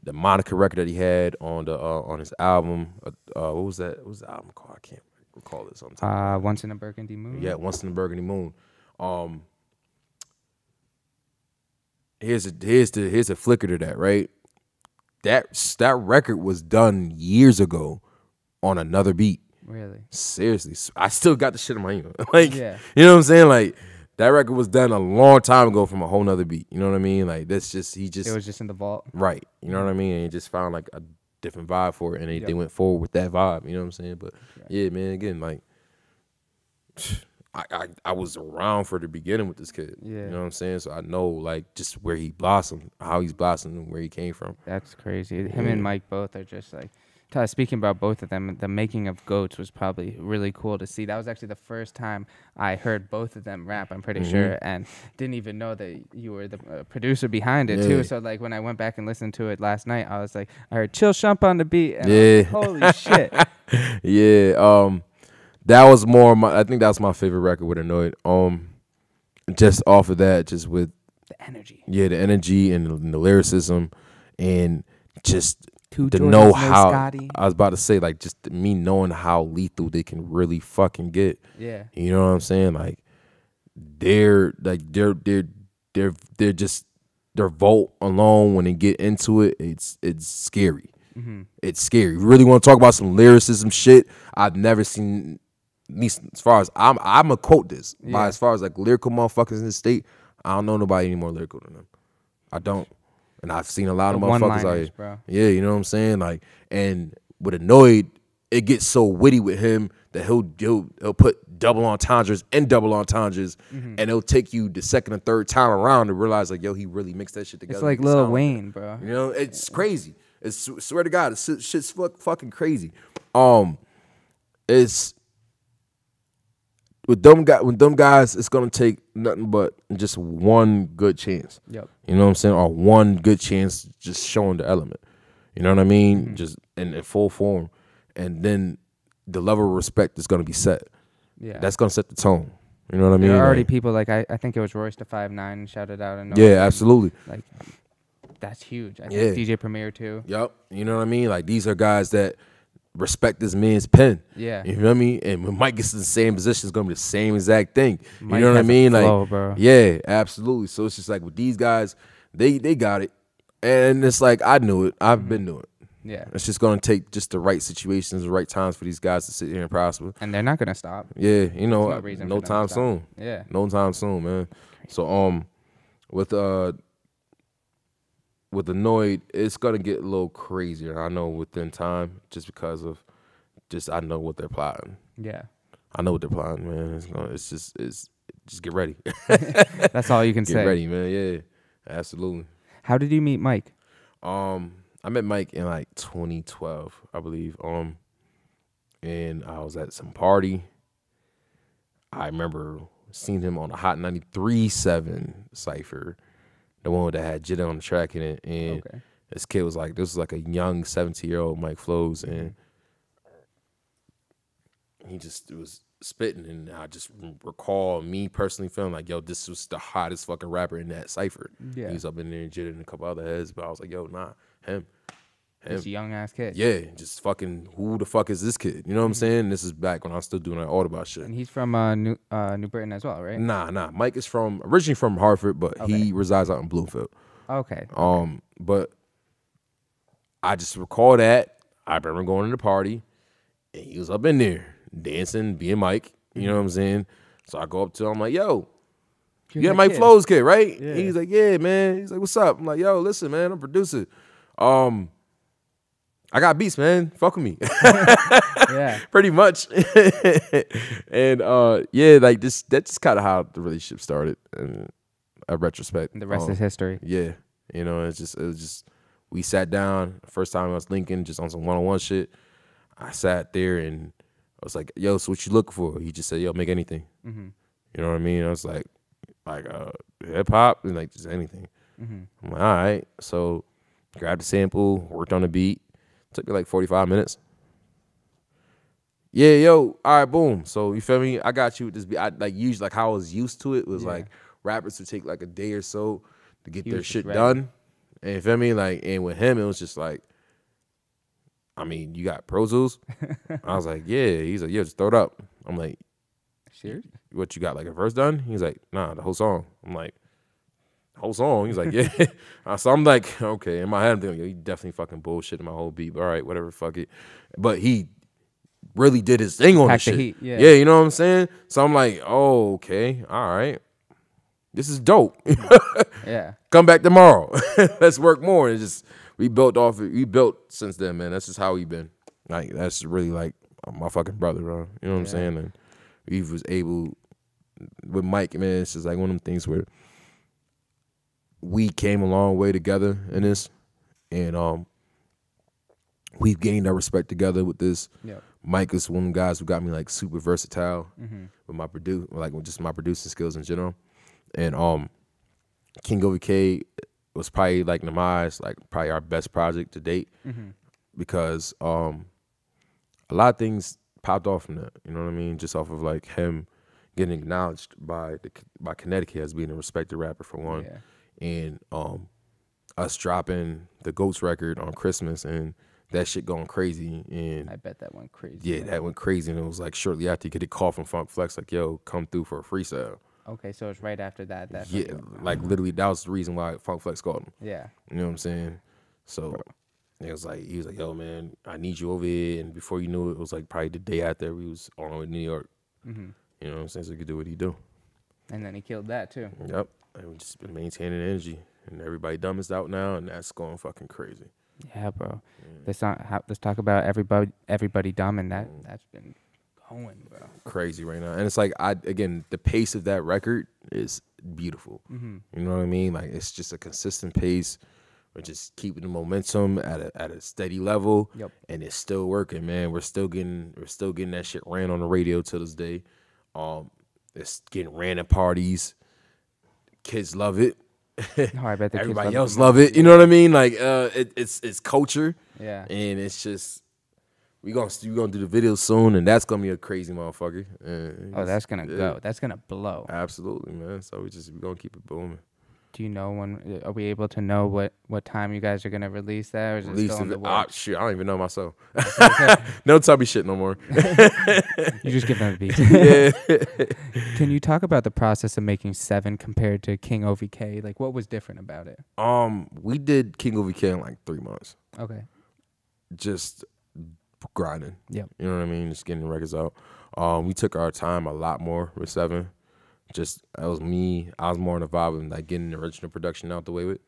The Monica record that he had on his album. What was that? What was the album called? I can't recall this on time. Once in a Burgundy Moon. Yeah, Once in a Burgundy Moon. Here's a flicker to that, right? That record was done years ago on another beat. Really? Seriously, I still got the shit in my email. Like, yeah. You know what I'm saying? Like, that record was done a long time ago from a whole nother beat. You know what I mean? Like, it was just in the vault. Right. You know what I mean? And he just found like a different vibe for it, and they went forward with that vibe. You know what I'm saying? But yeah, man, again, like, I was around for the beginning with this kid. Yeah. You know what I'm saying? So I know like just where he blossomed, how he's blossomed, and where he came from. That's crazy. Him and Mike both are just like, speaking about both of them, the making of Goats was probably really cool to see. That was actually the first time I heard both of them rap, I'm pretty sure, and didn't even know that you were the producer behind it, too. So, like, when I went back and listened to it last night, I was like, I heard ChillShump on the beat, and I was like, holy shit. Yeah, that was I think that's my favorite record with Annoyed. Just off of that, just with the energy. Yeah, the energy and the lyricism, and just to know how I was about to say, like, just me knowing how lethal they can really fucking get. Yeah, you know what I'm saying? Like, they're just their vote alone when they get into it, it's scary. It's scary. You really want to talk about some lyricism shit? I've never seen, at least as far as I'm gonna quote this. By as far as like lyrical motherfuckers in the state, I don't know nobody any more lyrical than them. I don't. And I've seen a lot of motherfuckers out here. Bro. Yeah, you know what I'm saying? Like, and with Annoyed, it gets so witty with him that he'll put double entendres and double entendres, and it'll take you the second and third time around to realize, like, yo, he really mixed that shit together. It's like Lil Wayne, bro. You know, it's crazy. Swear to God, shit's fucking crazy. It's with them guys, it's gonna take nothing but just one good chance. Yep. You know what I'm saying? Or one good chance just showing the element. You know what I mean? Just in full form. And then the level of respect is gonna be set. Yeah. That's gonna set the tone. You know what I mean? There are already people like I think it was Royce the 5'9" shouted out and yeah, absolutely. Like that's huge. I think DJ Premier too. Yep. You know what I mean? Like these are guys that respect this man's pen. Yeah. You know what I mean? And when Mike gets in the same position, it's gonna be the same exact thing. Mike you know what I mean? Flow, like, bro. Yeah, absolutely. So it's just like with these guys, they got it. And it's like I knew it. I've been doing it. Yeah. It's just gonna take just the right situations, the right times for these guys to sit here and prosper. And they're not gonna stop. Yeah, you know, no time soon. Yeah. No time soon, man. So with Annoyed, it's gonna get a little crazier. I know within time, just because of I know what they're plotting. Yeah, I know what they're plotting, man. It's just get ready. That's all you can say. Get ready, man. Yeah, absolutely. How did you meet Mike? I met Mike in like 2012, I believe. And I was at some party. I remember seeing him on a Hot 93.7 cipher. The one that had Jit on the track in it, and this kid was like, this was like a young 17-year-old Mike Flows, and he just was spitting, and I just recall me personally feeling like, yo, this was the hottest fucking rapper in that cipher. Yeah. He was up in there and Jit and a couple other heads, but I was like, yo, nah, him. This young ass kid. Yeah, just fucking, who the fuck is this kid? You know what I'm saying? This is back when I was still doing that Audibot shit. And he's from New Britain as well, right? Nah. Mike is originally from Hartford, but he resides out in Bloomfield. Okay. But I just recall that I remember going to the party, and he was up in there dancing, being Mike. You know what I'm saying? So I go up to him, I'm like, yo, you got Mike Flow's kid, right? Yeah. He's like, yeah, man. He's like, what's up? I'm like, yo, listen, man, I'm a producer. I got beats, man. Fuck with me. Yeah. Pretty much. And yeah, like that's just kind of how the relationship started in a retrospect. And the rest is history. Yeah. You know, it was just we sat down. First time I was linking just on some one-on-one shit. I sat there and I was like, yo, so what you looking for? He just said, yo, make anything. Mm-hmm. You know what I mean? I was like hip hop and like just anything. Mm-hmm. I'm like, all right. So grabbed the sample, worked on the beat. Took me like 45 minutes. Yeah, yo, all right, boom. So you feel me? I got you with this beat. I like usually like how I was used to it was like rappers would take like a day or so to get their shit done. And you feel me? Like, and with him, it was just like, I mean, you got Pro Tools? I was like, yeah. He's like, yeah, just throw it up. I'm like, sure. What you got, like a verse done? He's like, nah, the whole song. I'm like, whole song? He's like, yeah. So I'm like, okay. In my head, I'm thinking, yo, he definitely fucking bullshitting my whole beat. But all right, whatever, fuck it. But he really did his thing on the shit. Heat, yeah, you know what I'm saying? So I'm like, oh, okay, all right. This is dope. Yeah. Come back tomorrow. Let's work more. And just we built since then, man. That's just how we been. Like, that's really like my fucking brother, bro. You know what I'm saying? And we was able with Mike, man, it's just like one of them things where we came a long way together in this, and we've gained our respect together with this. Yep. Mike is one of the guys who got me like super versatile with my with just my producing skills in general. And King Over K was probably like in my eyes like probably our best project to date because a lot of things popped off from that. You know what I mean? Just off of like him getting acknowledged by Connecticut as being a respected rapper for one. Yeah. And us dropping the Goats record on Christmas and that shit going crazy. And I bet that went crazy. Yeah, that went crazy. And it was like shortly after you get a call from Funk Flex like, yo, come through for a freestyle. Okay, so it's right after that. Yeah, like literally that was the reason why Funk Flex called him. Yeah. You know what I'm saying? So it was like, he was like, yo, man, I need you over here. And before you knew it, it was like probably the day after we was on with New York. You know what I'm saying? So he could do what he do. And then he killed that too. Yep. And we just been maintaining energy. And everybody dumb is out now, and that's going fucking crazy. Yeah, bro. Let's talk about everybody dumb, and that's been going, bro. Crazy right now. And it's like, again, the pace of that record is beautiful. You know what I mean? Like, it's just a consistent pace. We're just keeping the momentum at a steady level. Yep. And it's still working, man. We're still getting that shit ran on the radio to this day. It's getting ran at parties. Kids love it. Oh, I bet the everybody else love it. You know what I mean? Like it's culture. Yeah. And it's just we gonna do the video soon, and that's gonna be a crazy motherfucker. That's gonna go. That's gonna blow. Absolutely, man. So we gonna keep it booming. Do you know when? Are we able to know what time you guys are gonna release that? Or is it still in the works? Shit, I don't even know myself. Don't tell me shit no more. You just give them a beat. Yeah. Can you talk about the process of making 7 compared to King OVK? Like, what was different about it? We did King OVK in like 3 months. Okay. Just grinding. Yep. You know what I mean? Just getting the records out. We took our time a lot more with 7. Just that was me. I was more in the vibe of like getting the original production out the way with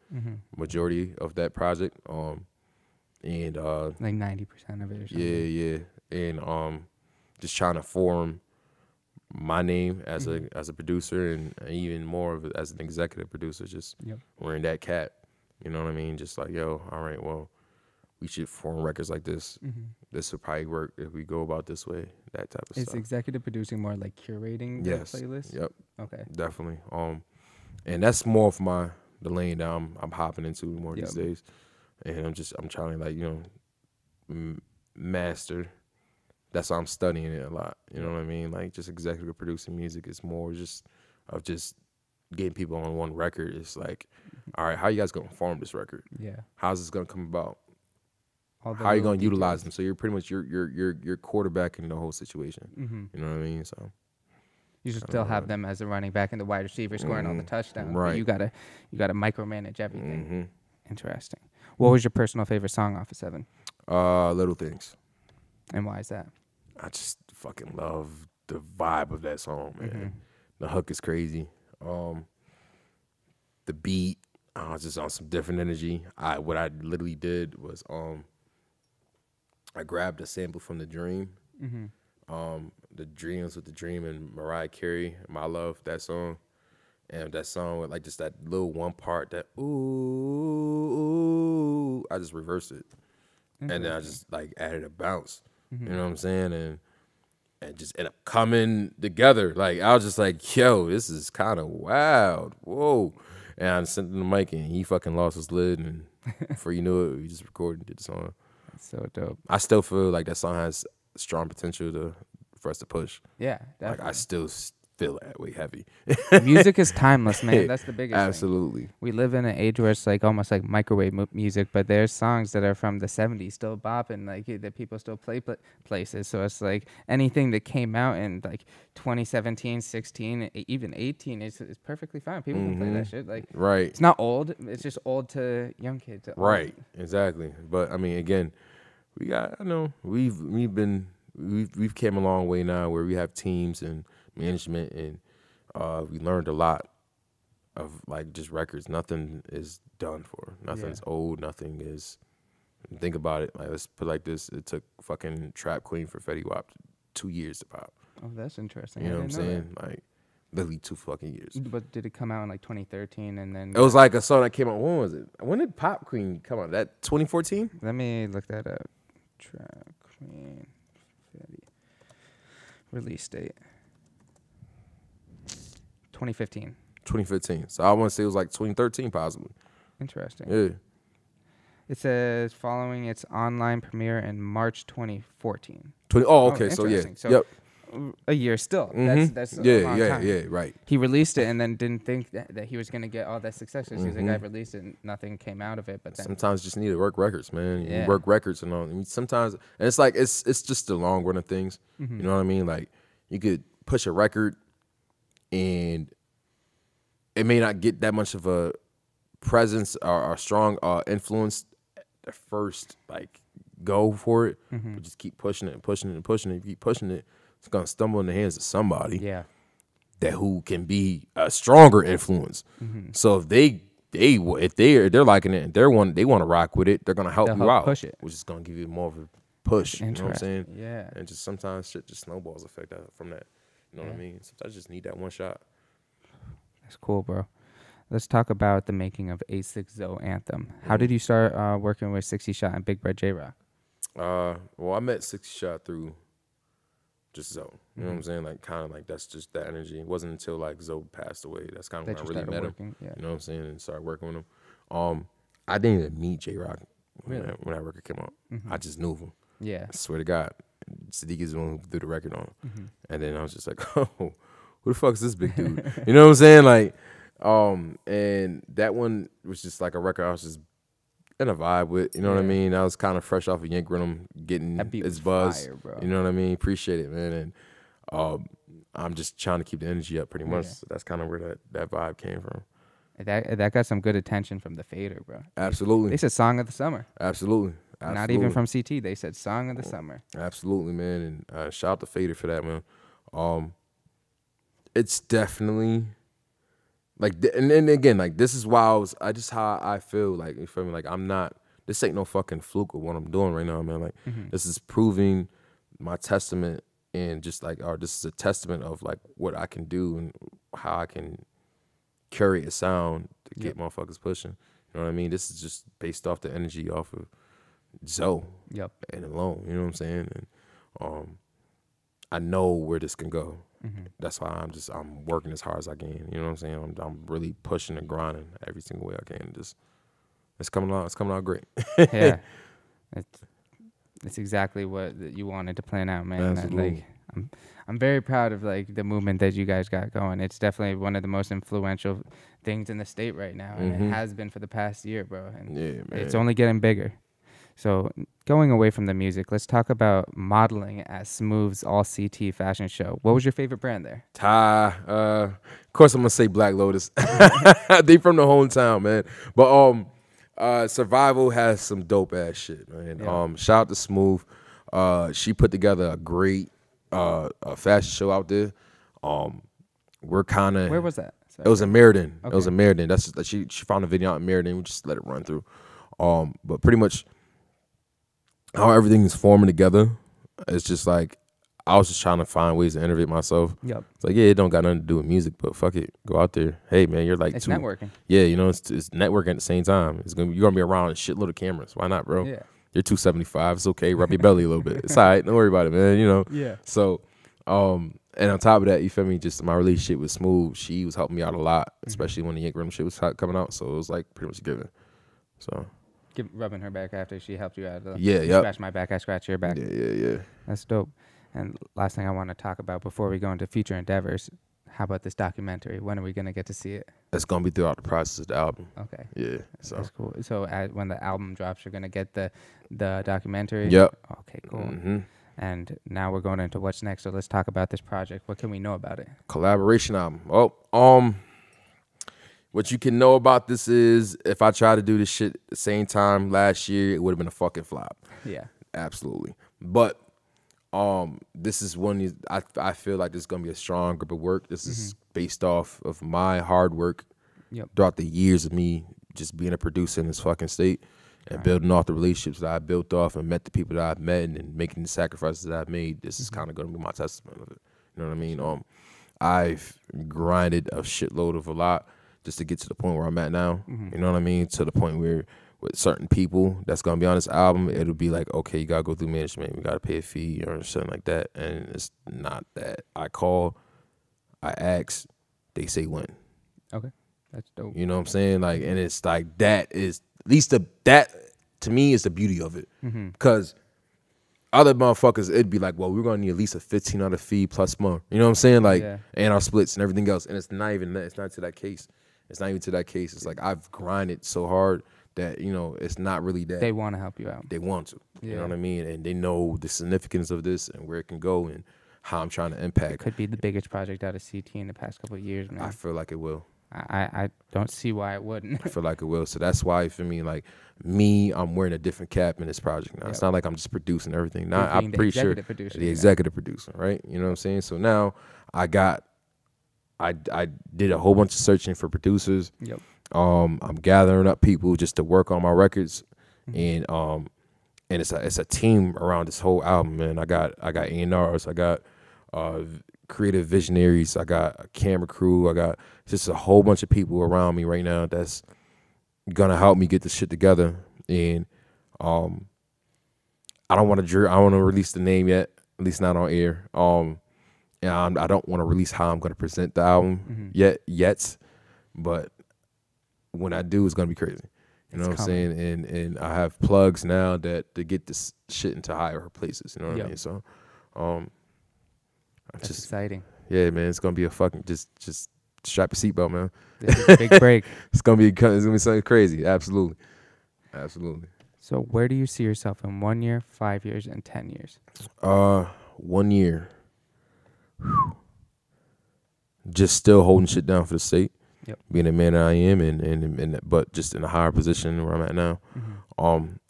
majority of that project. And like 90% of it or something. Yeah. And just trying to form my name as a producer and even more of it as an executive producer. Just wearing that cap. You know what I mean? Just like, yo, all right, well, we should form records like this. This would probably work if we go about this way. That type of stuff. Is executive producing more like curating the playlist? Yep. Okay. Definitely. And that's more of the lane that I'm hopping into more these days. And I'm trying to like, you know, master. That's why I'm studying it a lot. You know what I mean? Like just executive producing music is more just of just getting people on one record. It's like, all right, how you guys gonna form this record? Yeah. How's this gonna come about? All the how are you little going to utilize details. them? So you're pretty much you're quarterbacking the whole situation. Mm-hmm. You know what I mean? So You should still have them as a running back and the wide receiver scoring all the touchdowns. But Right. you gotta micromanage everything. Mm-hmm. Interesting. What was your personal favorite song off of Seven, Little Things. and why is that? I just fucking love the vibe of that song, man. Mm-hmm. The hook is crazy. The beat, just on some different energy. What I literally did was I grabbed a sample from The Dream. Mm-hmm. The Dreams with The Dream and Mariah Carey, My Love, that song. And that song with like just that little one part that ooh, I just reversed it. And then I just like added a bounce. Mm-hmm. You know what I'm saying? And just ended up coming together. Like I was just like, yo, this is kind of wild. Whoa. And I sent him the mic and he fucking lost his lid, and before you knew it, we just recorded and did the song. That's so dope. I still feel like that song has strong potential for us to push. Yeah, Like definitely. I still feel that way heavy. Music is timeless, man. That's the biggest thing. Absolutely. We live in an age where it's like almost like microwave music, but there's songs that are from the 70s still bopping, like that people still play places. So it's like anything that came out in like 2017, 16, even 18 is perfectly fine. People can play that shit. Like Right. it's not old. It's just old to young kids. Right. Exactly. But I mean, again, we've came a long way now where we have teams and management, and we learned a lot of like just records. Nothing is done for. Nothing's old. Nothing is. Think about it. Like let's put it like this: it took fucking Trap Queen for Fetty Wap 2 years to pop. Oh, that's interesting. You know what I'm I didn't know saying? Like literally 2 fucking years. that. But did it come out in like 2013 and then? It was like a song that came out. When was it? When did Pop Queen come out? That 2014? Let me look that up. Trap Queen Fetty. Release date. 2015. 2015. So I want to say it was like 2013 possibly. Interesting. Yeah. It says following its online premiere in March 2014. Okay. So yeah. interesting. So Yep. a year still. Mhm. That's a Yeah, long yeah, time. yeah, right. He released it and then didn't think that he was going to get all that success. Just because the guy released it and nothing came out of it. But then Sometimes you just need to work records, man. Yeah. You work records and all. I mean, sometimes, and it's like it's just the long run of things. You know what I mean? Like you could push a record, and it may not get that much of a presence or strong influence at the first like go for it, but just keep pushing it and pushing it and pushing it. If you keep pushing it, it's gonna stumble in the hands of somebody yeah. that who can be a stronger influence. So if they're liking it and they want to rock with it, they're gonna help They'll you help out, push it. which is gonna give you more of a push. You know what I'm saying? Interesting. Yeah. And just sometimes shit just snowballs effect from that. You know what I mean? Sometimes you just need that one shot. That's cool, bro. Let's talk about the making of A6 Anthem. How did you start working with 60 Shot and Big Bred J-Rock? Well, I met 60 Shot through just Zoe. You know what I'm saying? Like kind of like that's just that energy. It wasn't until like Zoe passed away that's kind of when I really met him. Yeah. You know what I'm saying? And started working with him. I didn't even meet J-Rock when that record came out. I just knew of him. Yeah. I swear to God. Sadiq is the one who threw the record on. And then I was just like, oh, who the fuck is this big dude? You know what I'm saying? Like, and that one was just like a record I was just in a vibe with. You know what I mean? I was kind of fresh off of Yank Rhythm, getting its buzz. Fire, bro. You know what I mean? Appreciate it, man. And I'm just trying to keep the energy up pretty much. So that's kind of where that vibe came from. That got some good attention from the Fader, bro. Absolutely. They said Song of the Summer. Absolutely. Not even from CT. They said Song of the Summer. Absolutely, man. And shout out to Fader for that, man. It's definitely like, and again, like this is why how I feel. Like, you feel me? Like this ain't no fucking fluke of what I'm doing right now, man. Like this is proving my testament, and just like, this is a testament of like what I can do and how I can curate a sound to get motherfuckers pushing. You know what I mean? This is just based off the energy off of Zoe. Yep. And alone. You know what I'm saying? And I know where this can go. That's why I'm working as hard as I can. You know what I'm saying? I'm really pushing and grinding every single way I can. Just it's coming out great. Yeah. It's exactly what you wanted to plan out, man. Absolutely. I'm very proud of like the movement that you guys got going. It's definitely one of the most influential things in the state right now, and it has been for the past year, bro. And yeah, man. it's only getting bigger. So going away from the music, let's talk about modeling at Smooth's All CT fashion show. What was your favorite brand there? Of course I'm gonna say Black Lotus. They from the hometown, man. But Survival has some dope ass shit, man. Yeah. Shout out to Smooth. She put together a great fashion show out there. We're kind of Where was that? It was in Meriden. Okay. It was in Meriden. That's she found a video out in Meriden. We just let it run through. But pretty much how everything is forming together, it's just like I was just trying to find ways to innovate myself. Yep. It's like, yeah, it don't got nothing to do with music, but fuck it, go out there. Hey man, you're like It's networking. Yeah, you know, it's networking at the same time. You're gonna be around a shitload of cameras. Why not, bro? Yeah. You're 275. It's okay. Rub your belly a little bit. It's all right. Don't worry about it, man. You know. Yeah. So, and on top of that, you feel me? Just my relationship with Smooth, she was helping me out a lot, especially when the Yank Rhythm shit was coming out. So it was like pretty much given. So. Rubbing her back after she helped you out. Yeah, you yep. Scratch my back, I scratch your back. Yeah. That's dope. And last thing I want to talk about before we go into future endeavors, how about this documentary? When are we going to get to see it? It's going to be throughout the process of the album. Okay. Yeah. So. That's cool. So when the album drops, you're going to get the documentary? Yep. Okay, cool. And now we're going into what's next. So let's talk about this project. What can we know about it? Collaboration album. What you can know about this is if I tried to do this shit at the same time last year, it would have been a fucking flop. Yeah. Absolutely. But this is one I feel like this is gonna be a strong group of work. This is based off of my hard work throughout the years of me just being a producer in this fucking state and building off the relationships that I built off and met the people that I've met and making the sacrifices that I've made. This is kind of gonna be my testament of it. You know what I mean? I've grinded a shitload of a lot just to get to the point where I'm at now. You know what I mean? To the point where with certain people that's gonna be on this album, it'll be like, okay, you gotta go through management, we gotta pay a fee or something like that. And it's not that. I call, I ask, they say when. Okay. That's dope. You know what I'm saying? Like, and it's like that is at least that to me is the beauty of it. Because other motherfuckers, it'd be like, well, we're gonna need at least a $1,500 fee plus more. You know what I'm saying? Like, and our splits and everything else. And it's not even that. It's not to that case. It's not even to that case. It's like I've grinded so hard that, you know, it's not really that. They want to help you out. They want to. You know what I mean? And they know the significance of this and where it can go and how I'm trying to impact. It could be the biggest project out of CT in the past couple of years, man. I feel like it will. I don't see why it wouldn't. I feel like it will. So that's why, for me, like I'm wearing a different cap in this project now. It's not like I'm just producing everything. Now I'm pretty sure the executive producer, right? You know what I'm saying? So now I did a whole bunch of searching for producers. Yep. I'm gathering up people just to work on my records, and it's a team around this whole album, man. I got A&Rs, I got creative visionaries, I got a camera crew, I got just a whole bunch of people around me right now that's gonna help me get this shit together. And I don't want to release the name yet, at least not on air. And I don't want to release how I'm gonna present the album yet, but when I do, it's gonna be crazy. You know what I'm saying? And I have plugs now to get this shit into higher places. You know what I mean? So, that's just exciting. Yeah, man, it's gonna be a fucking just strap your seatbelt, man. This is a big break. It's gonna be something crazy. Absolutely. So, where do you see yourself in 1 year, 5 years, and 10 years? 1 year. Just still holding shit down for the state. Yep. Being the man that I am, and but just in a higher position where I'm at now.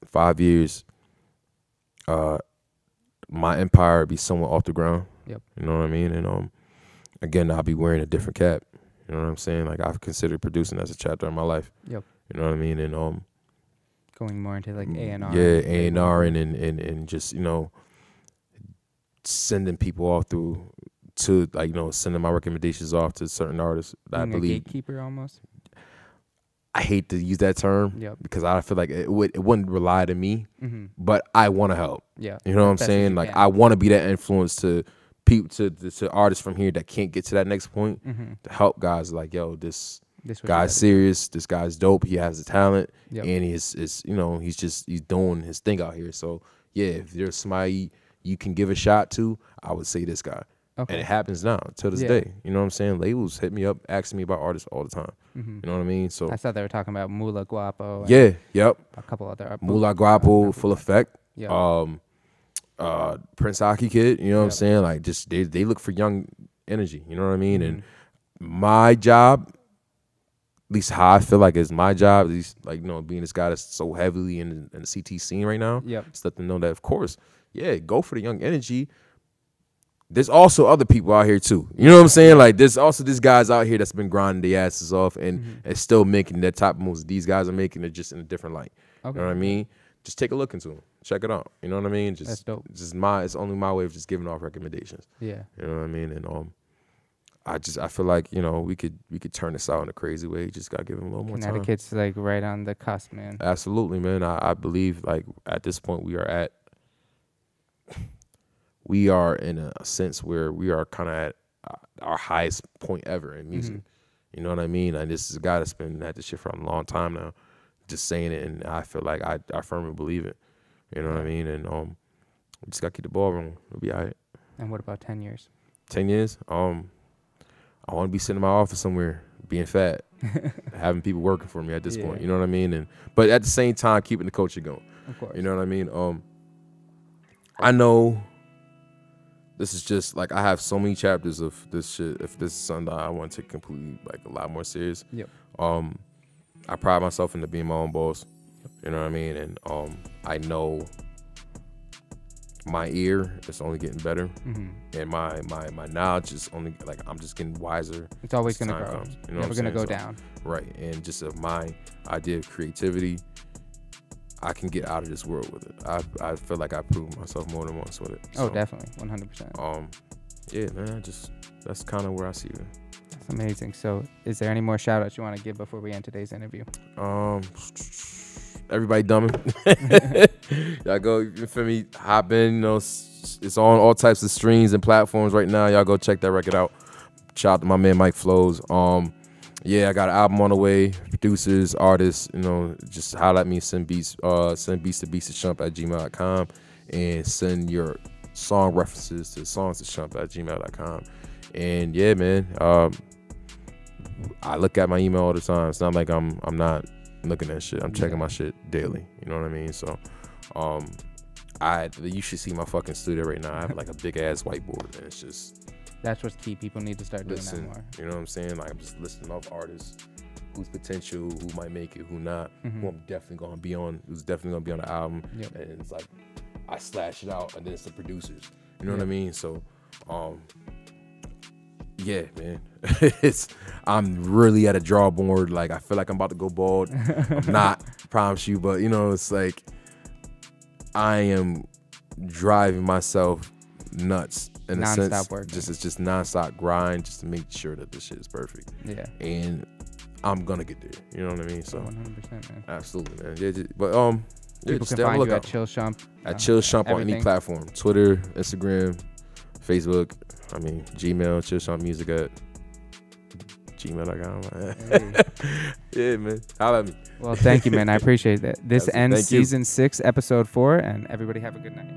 5 years, my empire would be somewhat off the ground. Yep. You know what I mean? And again, I'll be wearing a different cap. You know what I'm saying? Like I've considered producing as a chapter in my life. Yep. You know what I mean? And going more into like A&R. Yeah, A&R and just, you know, sending people off to like, you know, sending my recommendations off to certain artists that I believe. A gatekeeper almost. I hate to use that term because I feel like it wouldn't rely to me, but I want to help. Yeah, you know what I'm saying? Like I want to be that influence to people, to artists from here that can't get to that next point, to help guys like, yo, this guy's serious, this guy's dope, he has the talent, and he's you know, he's doing his thing out here. So yeah, if there's somebody you can give a shot to, I would say this guy. And it happens now to this day. You know what I'm saying? Labels hit me up, asking me about artists all the time. You know what I mean? So I thought they were talking about Mula Guapo. Yeah, yep. A couple other. Mula Guapo, Full Effect. Yep. Prince Hockey Kid. You know what I'm saying? Like, just they look for young energy. You know what I mean? And my job, at least how I feel like it's my job, at least like, you know, being this guy that's so heavily in the CT scene right now, just let them know that, of course, go for the young energy. There's also other people out here too. You know what I'm saying? Like, there's also these guys out here that's been grinding their asses off and still making that type of moves. These guys are making it just in a different light. You know what I mean? Just take a look into them. Check it out. You know what I mean? Just, that's dope. It's only my way of just giving off recommendations. Yeah. You know what I mean? And I feel like, you know, we could turn this out in a crazy way. Just gotta give them a little more time. Connecticut's like right on the cusp, man. Absolutely, man. I believe like at this point we are in a sense where we are kind of at our highest point ever in music. You know what I mean? And this is a guy that's been at this shit for a long time now, just saying it, and I feel like I firmly believe it. You know what I mean? And we just gotta keep the ball rolling. We'll be all right. And what about 10 years? 10 years? I want to be sitting in my office somewhere, being fat, having people working for me at this point. You know what I mean? But at the same time, keeping the culture going. Of course. You know what I mean? I know this is just like, I have so many chapters of this shit. If this is something that I want to take completely like a lot more serious. Yep. I pride myself into being my own boss. You know what I mean? And I know my ear is only getting better, and my knowledge is only like, I'm just getting wiser. It's always gonna grow. Comes, you know, never gonna go down. Right, and just of my idea of creativity, I can get out of this world with it. I feel like I proved myself more than once with it. So, definitely, 100%. Yeah, man, that's kind of where I see it. That's amazing. So, is there any more shout outs you want to give before we end today's interview? Everybody dumbing. Y'all go, you feel me, hop in, you know, it's on all types of streams and platforms right now. Y'all go check that record out. Shout out to my man Mike Flows. I got an album on the way. Producers, artists, you know, just holler at me, send beats to beats@gmail.com, and send your song references to songs@gmail.com. And yeah, man, I look at my email all the time. It's not like I'm not looking at shit. I'm checking my shit daily. You know what I mean? So, you should see my fucking studio right now. I have like a big ass whiteboard, and it's just. That's what's key. People need to start doing that more. You know what I'm saying? Like, I'm just listing off artists, who's potential, who might make it, who not, who I'm definitely gonna be on, who's definitely gonna be on the album. And it's like, I slash it out, and then it's the producers. You know what I mean? So, yeah, man. I'm really at a drawboard. Like, I feel like I'm about to go bald. I'm not, promise you, but you know, it's like I am driving myself nuts in a sense. Non-stop work. It's just non-stop grind just to make sure that this shit is perfect. Yeah. And I'm gonna get there. You know what I mean? So 100%, man. Absolutely, man. Yeah, but people can find you at ChillShump. At ChillShump on any platform. Twitter, Instagram, Facebook. I mean, Gmail, ChillShumpmusic at gmail.com. Yeah, man. Holla at me. Well, thank you, man. I appreciate that. This ends season 6, episode 4, and everybody have a good night.